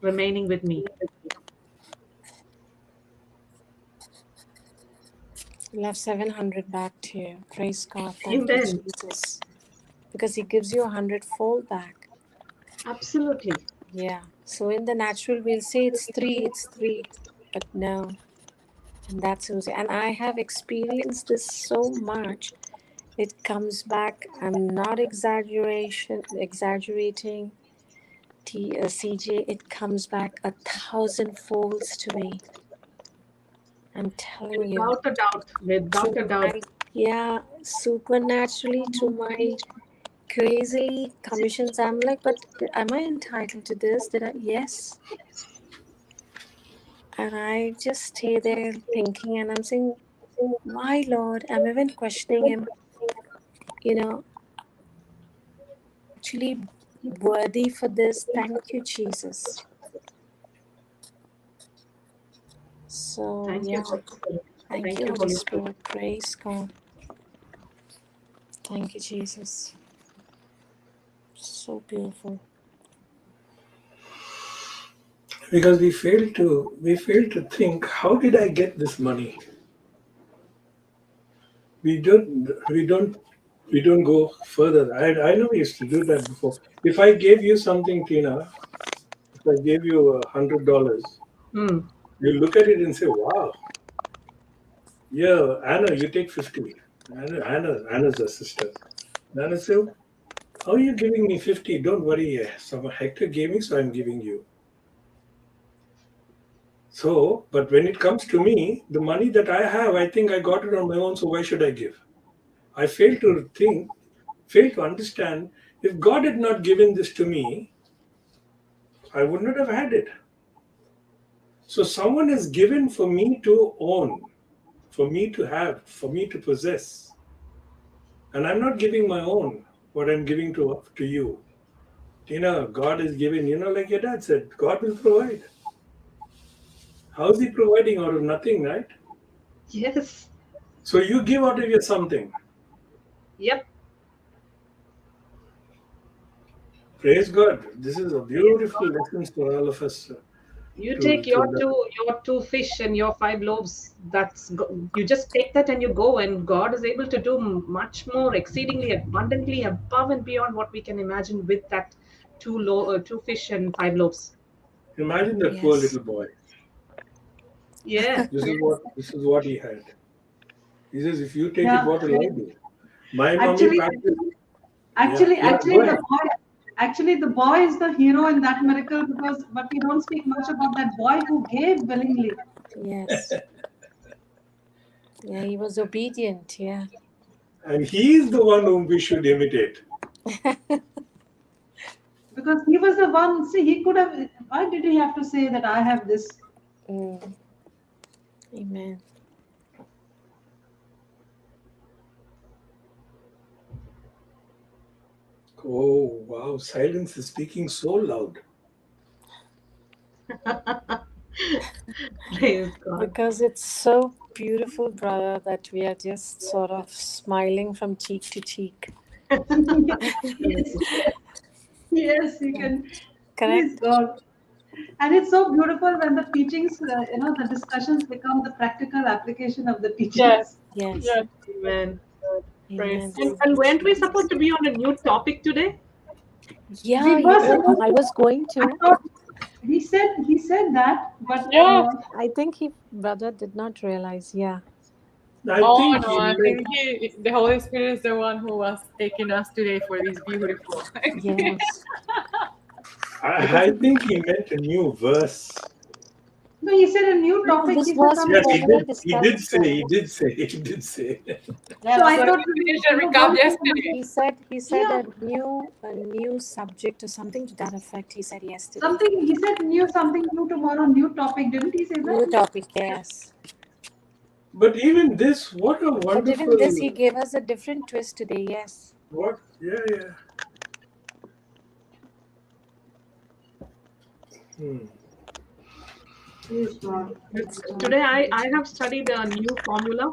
remaining with me. You'll have 700 back to you. Praise God. Thank you, Amen. Jesus. Because He gives you 100-fold back. Absolutely. Yeah. So in the natural, we'll say it's 3, but no. And that's what, and I have experienced this so much. It comes back. I'm not exaggerating. CJ, it comes back 1,000 folds to me. I'm telling you. Without a doubt. Without a doubt. Yeah, supernaturally to my crazily commissions. I'm like, but am I entitled to this? Yes. And I just stay there thinking, and I'm saying, why, Lord? I'm even questioning Him, actually worthy for this. Thank you, Jesus. So, Thank yeah. you, Holy Spirit. Thank you, Holy Spirit. Praise God. Thank you, Jesus. So beautiful. Because we fail to think, how did I get this money? We don't go further. I know we used to do that before. If I gave you something, Tina, if I gave you $100, you look at it and say, wow. Yeah, Anna, you take 50. Anna's a sister. Anna said, how are you giving me 50? Don't worry. Some Hector gave me, so I'm giving you. So, but when it comes to me, the money that I have, I think I got it on my own, so why should I give? I fail to understand, if God had not given this to me, I would not have had it. So someone has given for me to own, for me to have, for me to possess. And I'm not giving my own, what I'm giving to you. God is giving, like your dad said, God will provide. How is He providing out of nothing, right? Yes. So you give out of your something. Yep. Praise God. This is a beautiful lesson for all of us. You take your two fish and your 5 loaves. You just take that and you go, and God is able to do much more, exceedingly abundantly, above and beyond what we can imagine with that 2 fish and 5 loaves. Imagine that poor little boy. Yeah. This is what he had. He says, if you take it, what will I do? My mommy practiced. Actually, the boy is the hero in that miracle, but we don't speak much about that boy who gave willingly. Yes. Yeah, he was obedient. Yeah. And he is the one whom we should imitate. Because he was the one. See, he could have. Why did he have to say that I have this? Amen. Oh, wow. Silence is speaking so loud. Praise God. Because it's so beautiful, brother, that we are just sort of smiling from cheek to cheek. Yes, yes, you can. Praise Correct? God. And it's so beautiful when the teachings, the discussions become the practical application of the teachings. Yes. Yes. Amen. Amen. And weren't we supposed to be on a new topic today? Yeah, We you were know, supposed I was going I to. thought he said that, but Yeah. I think brother did not realize. Yeah. I Oh think no, he I meant, think the Holy Spirit is the one who was taking us today for this beautiful. Yes. I think he meant a new verse. no, he said a new No, topic. this He said was some. Yes, we he already did. He did discussed. say. He did say. He did say. So I So thought we finished there the was recap one yesterday. He said Yeah. a new subject or something to that effect. He said yesterday. something. He said something new tomorrow, new topic. Didn't he say New that? topic, yes. But even this, what a But wonderful. even this, he gave us a different twist today. Yes. What? Yeah. Praise God. Today I have studied a new formula,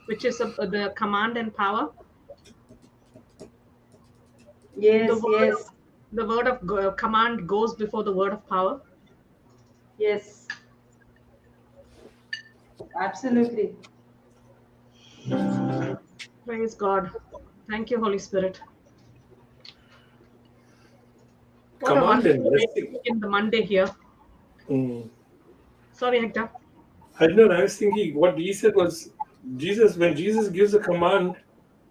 which is the command and power. Yes, yes, The word of command goes before the word of power. yes. Absolutely. Praise God. Thank you, Holy Spirit. What a Command and wonderful way to blessing. begin the Monday here. Sorry, Hector. I know. I was thinking what he said was Jesus. When Jesus gives a command,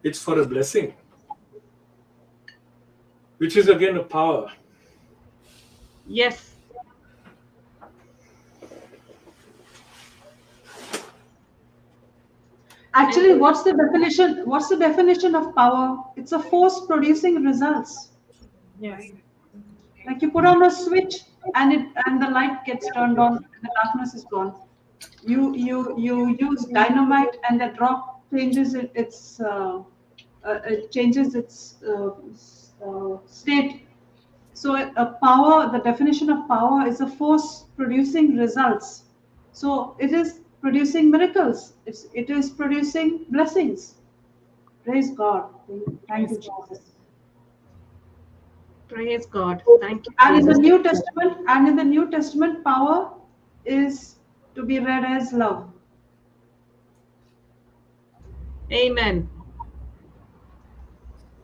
it's for a blessing, which is again a power. Yes. Actually, what's the definition? What's the definition of power? It's a force producing results. Yes. Like you put on a switch and the light gets turned on, and the darkness is gone. You use dynamite and the rock changes it changes its state. So a power, the definition of power is a force producing results. So it is producing miracles. It is producing blessings. Praise God. Thank you, Jesus. Praise God. Thank you, And in the Jesus. New Testament, power is to be read as love. Amen.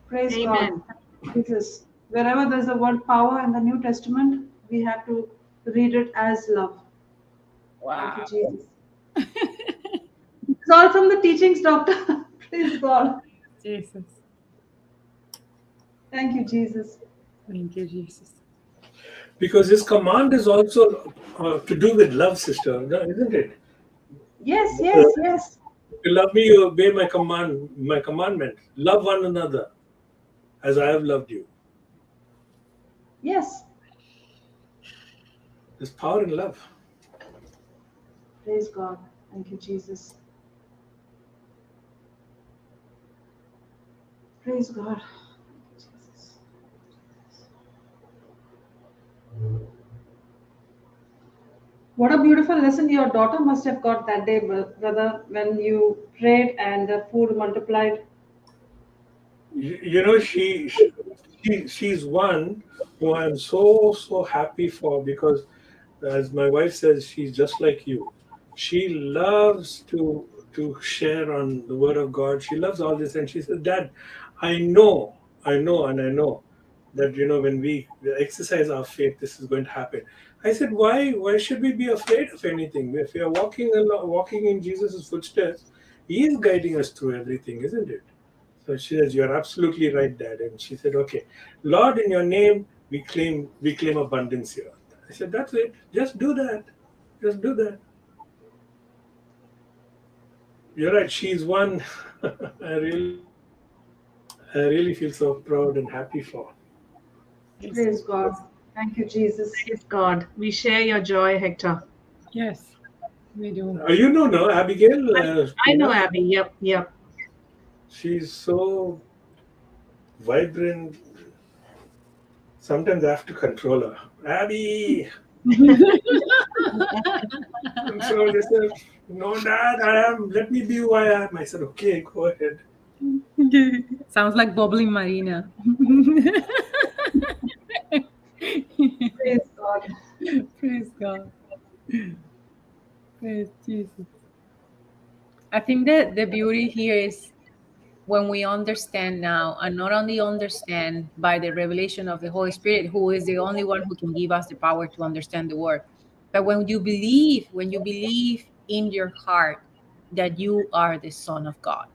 Praise Amen. God. Jesus. Wherever there's the word power in the New Testament, we have to read it as love. Wow. Thank you, Jesus. It's all from the teachings, Doctor. Praise God. Jesus. Thank you, Jesus. Thank you, Jesus. Because his command is also to do with love, sister, isn't it? Yes, yes, yes. You love me, you obey my commandment. Love one another as I have loved you. Yes. There's power in love. Praise God. Thank you, Jesus. Praise God. Jesus. What a beautiful lesson your daughter must have got that day, brother, when you prayed and the food multiplied. You know, she's one who I'm so happy for, because as my wife says, she's just like you. She loves to share on the word of God. She loves all this, and she said, Dad, I know that when we exercise our faith, this is going to happen. I said, why should we be afraid of anything? If we are walking in Jesus' footsteps, he is guiding us through everything, isn't it? So she says, "You're absolutely right, Dad." And she said, "Okay, Lord, in your name, we claim abundance here." I said, "That's it. Just do that. Just do that." You're right. She's one. I really feel so proud and happy for. Praise God. Thank you, Jesus. Praise God. We share your joy, Hector. Yes, we do. You know, no, Abigail. I know Abby. Yep. She's so vibrant, Sometimes I have to control her. Abby, control yourself. No, Dad, let me be who I am. I said, okay, go ahead. Sounds like bubbling Marina. Praise God. Praise God. Praise Jesus. I think that the beauty here is when we understand now, and not only understand by the revelation of the Holy Spirit, who is the only one who can give us the power to understand the word, but when you believe in your heart that you are the Son of God.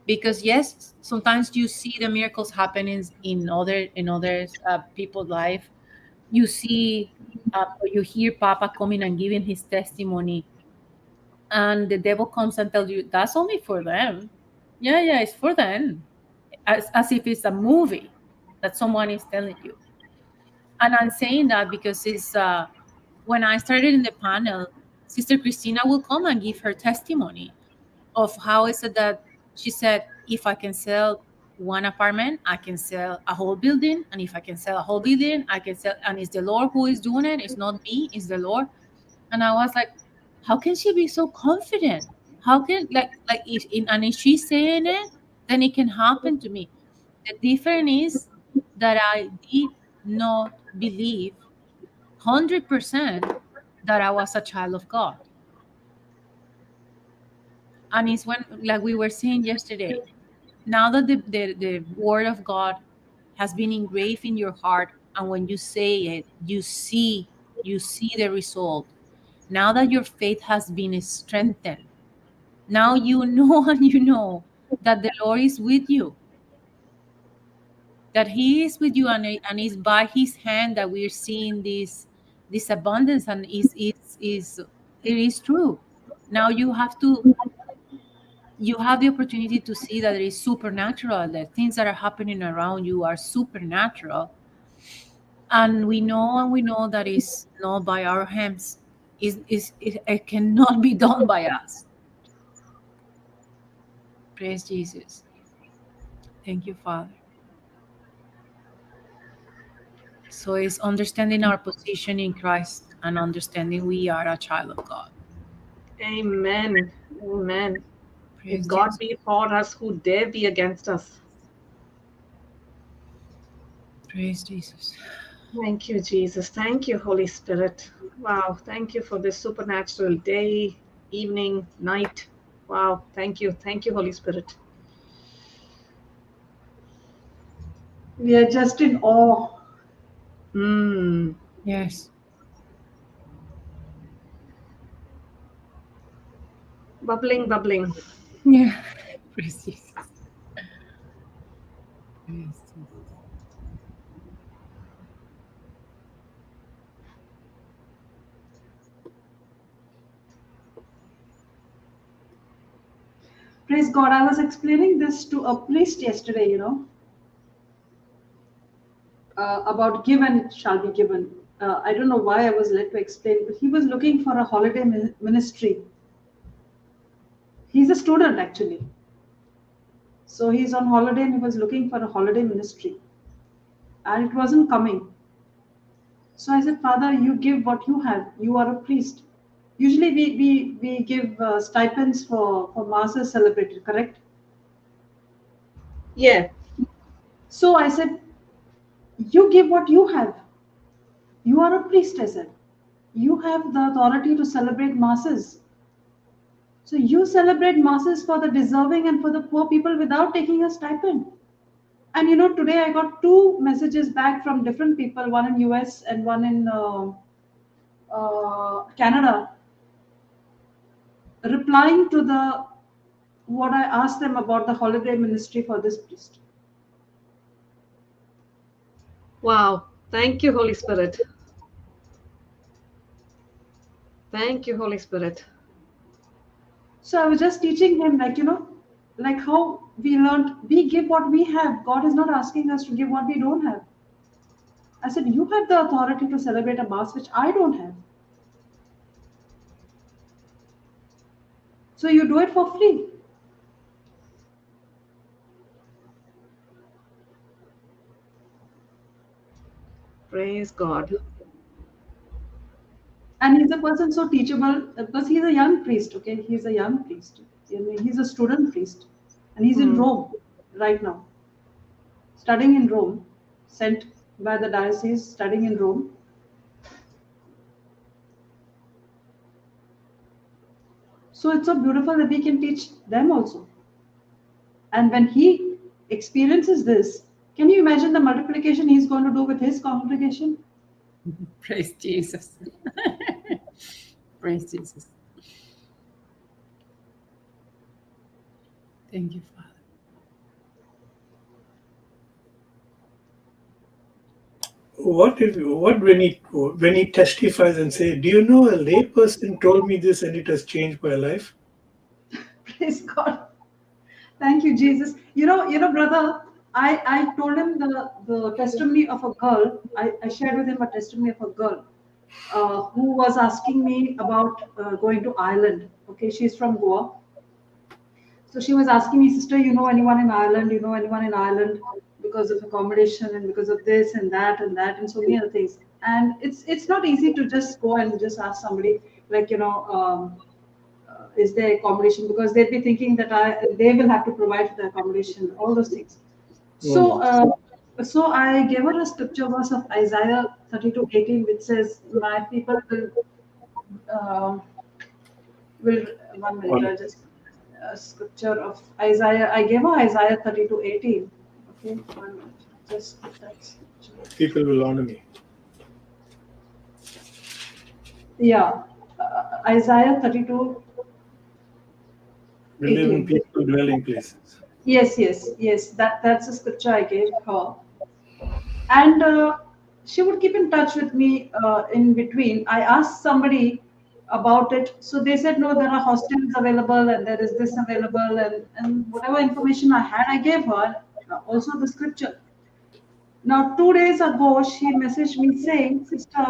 Because yes, sometimes you see the miracles happening in others people's life. You see, you hear Papa coming and giving his testimony, and the devil comes and tells you that's only for them. Yeah, it's for them, as if it's a movie that someone is telling you. And I'm saying that because it's when I started in the panel, Sister Christina will come and give her testimony of how is it that she said, if I can sell one apartment, I can sell a whole building, and if I can sell a whole building, I can sell. And it's the Lord who is doing it. It's not me. It's the Lord. And I was like, how can she be so confident? How can if she's saying it, then it can happen to me. The difference is that I did not believe 100% that I was a child of God. And it's when, like we were saying yesterday, now that the word of God has been engraved in your heart, and when you say it, you see the result. Now that your faith has been strengthened, now you know and you know that the Lord is with you, that He is with you, and it's by His hand that we're seeing this abundance, and it is true. Now you have the opportunity to see that it is supernatural, that things that are happening around you are supernatural. And we know that it's not by our hands. It cannot be done by us. Praise Jesus. Thank you, Father. So it's understanding our position in Christ and understanding we are a child of God. Amen. Amen. Praise If God Jesus. be for us, who dare be against us? Praise Jesus. Thank you, Jesus. Thank you, Holy Spirit. Wow. Thank you for this supernatural day, evening, night. Wow. Thank you. Thank you, Holy Spirit. We are just in awe. Yes. Bubbling. Yeah. Praise Jesus. Praise Jesus. Praise God. I was explaining this to a priest yesterday, about give and it shall be given. I don't know why I was led to explain, but he was looking for a holiday ministry. He's a student actually. So he's on holiday and he was looking for a holiday ministry. And it wasn't coming. So I said, Father, you give what you have. You are a priest. Usually we give stipends for masses celebrated, correct? Yeah. So I said, you give what you have. You are a priest, I said. You have the authority to celebrate masses. So you celebrate masses for the deserving and for the poor people without taking a stipend. And today I got 2 messages back from different people, one in US and one in Canada, replying to what I asked them about the holiday ministry for this priest. Wow. Thank you, Holy Spirit. Thank you, Holy Spirit. So I was just teaching him, like how we learned, we give what we have. God is not asking us to give what we don't have. I said, you have the authority to celebrate a mass which I don't have. So you do it for free. Praise God. And he's a person so teachable because he's a young priest, okay? He's a young priest. He's a student priest. And he's in Rome right now. Studying in Rome, sent by the diocese, studying in Rome. So it's so beautiful that we can teach them also. And when he experiences this, can you imagine the multiplication he's going to do with his congregation? Praise Jesus. Praise Jesus. Thank you, Father. What when he testifies and say, "Do you know a lay person told me this and it has changed my life"? Praise God. Thank you, Jesus. You know, brother, I told him the testimony of a girl. I shared with him a testimony of a girl who was asking me about going to Ireland. Okay, she's from Goa. So she was asking me, sister, you know anyone in Ireland? You know anyone in Ireland? Because of accommodation and because of this and that and so many other things. And it's not easy to just go and just ask somebody like, is there accommodation? Because they'd be thinking that they will have to provide for the accommodation, all those things. So I gave her a scripture verse of Isaiah 32:18, which says, "My people will." 1 minute, I'll just scripture of Isaiah. I gave her Isaiah 32:18. Okay, 1 minute. Just that scripture. People will honor me. Yeah, Isaiah 32. We live in peaceful dwelling places. Yes. That's a scripture I gave her, and she would keep in touch with me in between. I asked somebody about it, so they said no, there are hostels available and there is this available, and whatever information I had, I gave her. Also the scripture. Now 2 days ago, she messaged me saying, "Sister,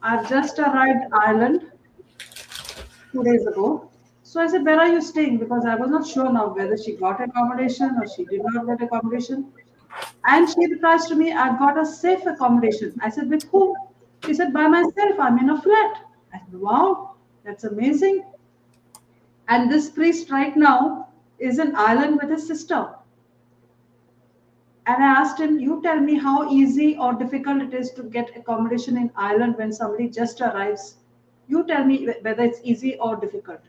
I've just arrived Ireland 2 days ago." So I said, "Where are you staying?" Because I was not sure now whether she got accommodation or she did not get accommodation. And she replies to me, "I've got a safe accommodation." I said, "With who?" She said, "By myself. I'm in a flat." I said, "Wow, that's amazing." And this priest right now is in Ireland with his sister. And I asked him, "You tell me how easy or difficult it is to get accommodation in Ireland when somebody just arrives. You tell me whether it's easy or difficult."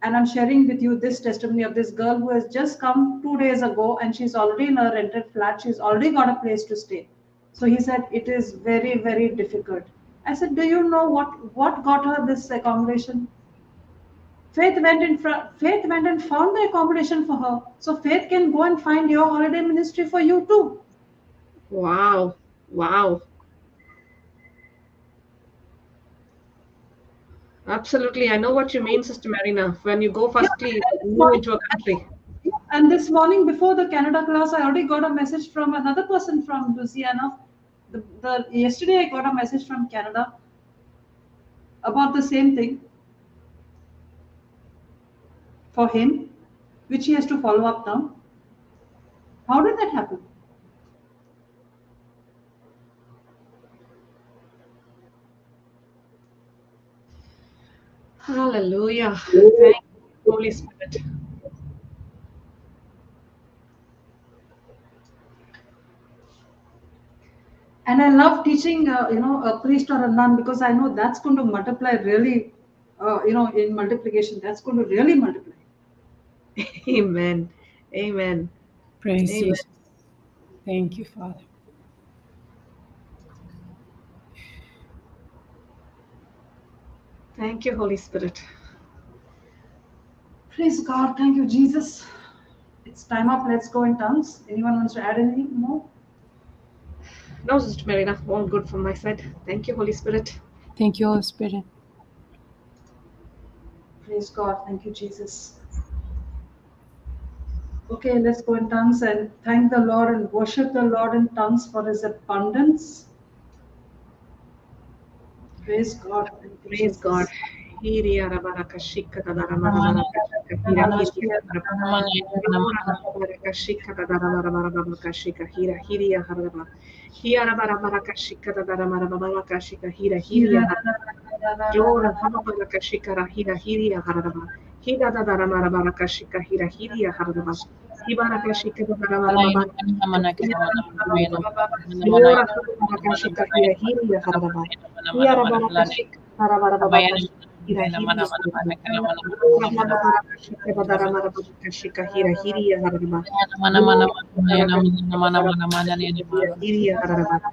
And I'm sharing with you this testimony of this girl who has just come 2 days ago and she's already in a rented flat. She's already got a place to stay. So he said, it is very, very difficult. I said, "Do you know what got her this accommodation?" Faith went and found the accommodation for her. So Faith can go and find your holiday ministry for you too. Wow. Absolutely. I know what you mean, Sister Marina. When you go firstly, move into a country. And this morning before the Canada class, I already got a message from another person from Louisiana. Yesterday I got a message from Canada about the same thing for him, which he has to follow up now. How did that happen? Hallelujah. Thank you, Holy Spirit. And I love teaching, a priest or a nun, because I know that's going to multiply really, in multiplication. That's going to really multiply. Amen. Praise Amen. Jesus. Thank you, Father. Thank you, Holy Spirit. Praise God. Thank you, Jesus. It's time up. Let's go in tongues. Anyone wants to add anything more? No, Sister Marina, all good from my side. Thank you, Holy Spirit. Thank you, Holy Spirit. Praise God. Thank you, Jesus. Okay, let's go in tongues and thank the Lord and worship the Lord in tongues for his abundance. Praise God. Praise God. Glora Habaraka Shikara Hira Hiria Haradaba. Hida Dara Marabaraka Shika Hira Hiria Haradaba. Hibaraka Shika Marabaraba. Glora Habaraka Shika Hira Hiria Haradaba. Hiara Baraka Shika Harabaraba Hira Hiria Haradaba. Shika Dara Marabaraka Shika Hira Hiria Haradaba. Hiria Haradaba.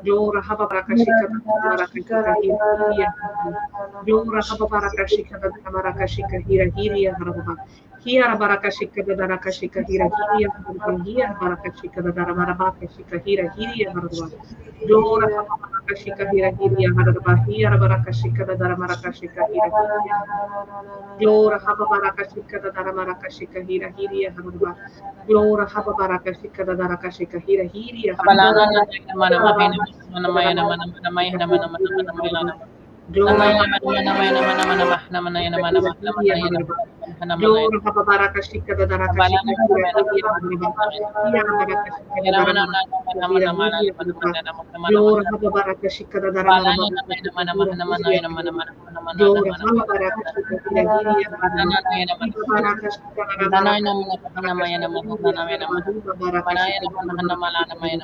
Glora haba barakashika marakashika hira Glora haba barakashika marakashika hira haraba hira barakashika barakashika hira hira barakashika barakashika hira haraba Glora haba barakashika hira haraba hira barakashika marakashika hira Glora haba barakashika marakashika hira haraba Glora haba barakashika barakashika hira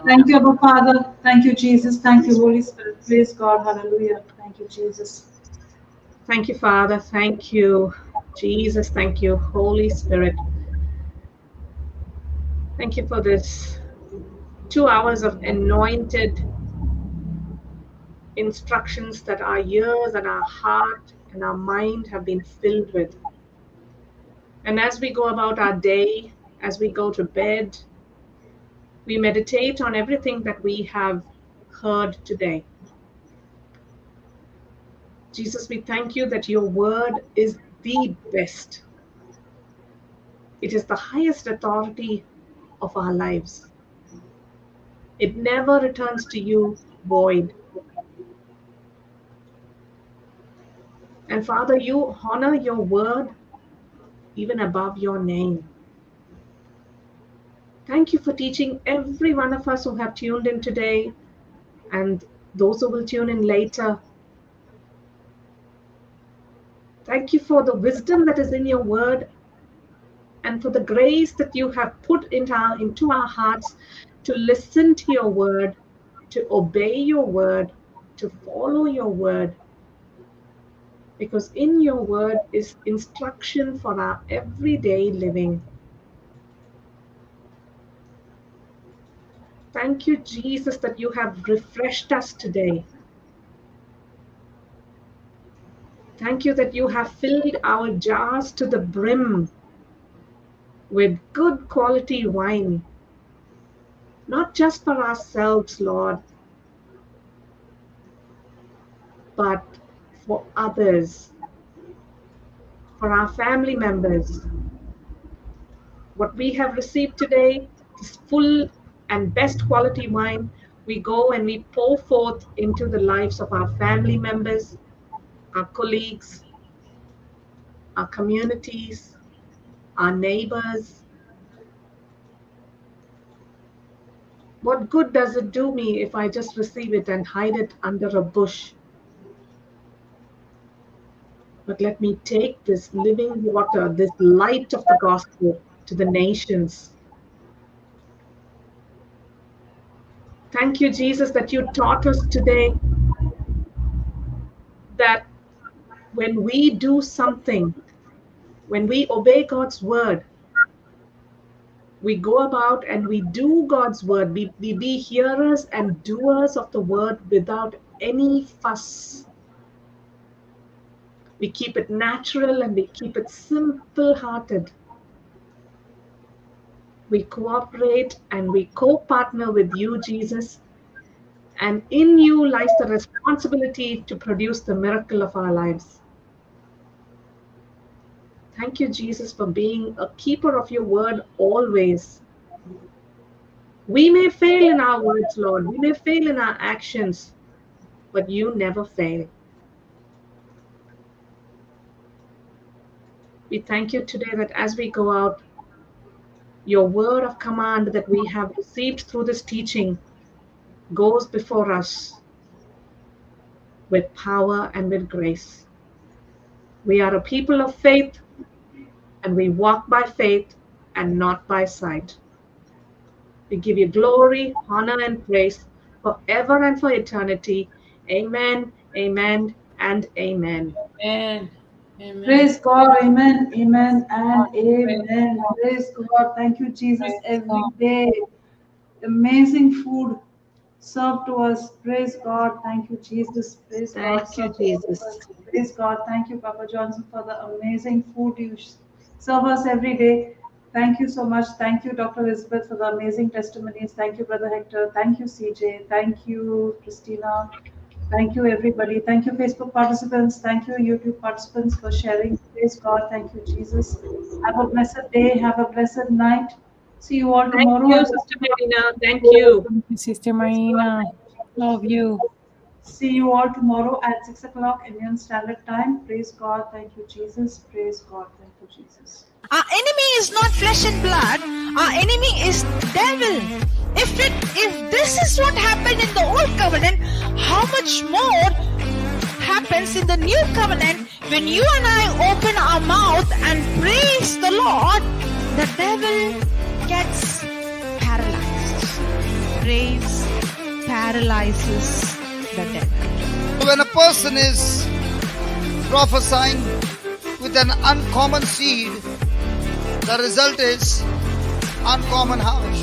Thank you, Abba Father. Thank you, Jesus. Thank you, Holy Spirit. Praise God. Hallelujah. Thank you, Jesus. Thank you, Father. Thank you, Jesus. Thank you, Holy Spirit. Thank you for this 2 hours of anointed instructions that our ears and our heart and our mind have been filled with. And as we go about our day, as we go to bed, we meditate on everything that we have heard today. Jesus, we thank you that your word is the best. It is the highest authority of our lives. It never returns to you void. And Father, you honor your word even above your name. Thank you for teaching every one of us who have tuned in today and those who will tune in later. Thank you for the wisdom that is in your word and for the grace that you have put into our hearts to listen to your word, to obey your word, to follow your word. Because in your word is instruction for our everyday living. Thank you, Jesus, that you have refreshed us today. Thank you that you have filled our jars to the brim with good quality wine, not just for ourselves, Lord, but for others, for our family members. What we have received today, this full and best quality wine, we go and we pour forth into the lives of our family members, our colleagues, our communities, our neighbors. What good does it do me if I just receive it and hide it under a bush? But let me take this living water, this light of the gospel to the nations. Thank you, Jesus, that you taught us today that when we do something, when we obey God's word, we go about and we do God's word. We be hearers and doers of the word without any fuss. We keep it natural and we keep it simple-hearted. We cooperate and we co-partner with you, Jesus. And in you lies the responsibility to produce the miracle of our lives. Thank you, Jesus, for being a keeper of your word always. We may fail in our words, Lord. We may fail in our actions, but you never fail. We thank you today that as we go out, your word of command that we have received through this teaching goes before us with power and with grace. We are a people of faith, and we walk by faith and not by sight. We give you glory, honor, and praise forever and for eternity. Amen, amen, and amen. Amen. Amen. Praise God, amen, amen, and amen. Praise God, thank you, Jesus, every day. Amazing food served to us. Praise God, thank you, Jesus. Praise God. Thank you, Jesus. Praise God, thank you, Papa Johnson, for the amazing food you serve us every day. Thank you so much. Thank you, Dr. Elizabeth, for the amazing testimonies. Thank you, Brother Hector. Thank you, CJ. Thank you, Christina. Thank you, everybody. Thank you, Facebook participants. Thank you, YouTube participants, for sharing. Praise God. Thank you, Jesus. Have a blessed day. Have a blessed night. See you all tomorrow. Thank you, Sister Marina. Thank you. Thank you, Sister Marina. Love you. See you all tomorrow at 6 o'clock Indian Standard Time. Praise God. Thank you, Jesus. Praise God. Thank you, Jesus. Our enemy is not flesh and blood. Our enemy is devil. If this is what happened in the old covenant, how much more happens in the new covenant when you and I open our mouth and praise the Lord? The devil gets paralyzed. Praise paralyzes the devil. When a person is prophesying with an uncommon seed, the result is uncommon harvest.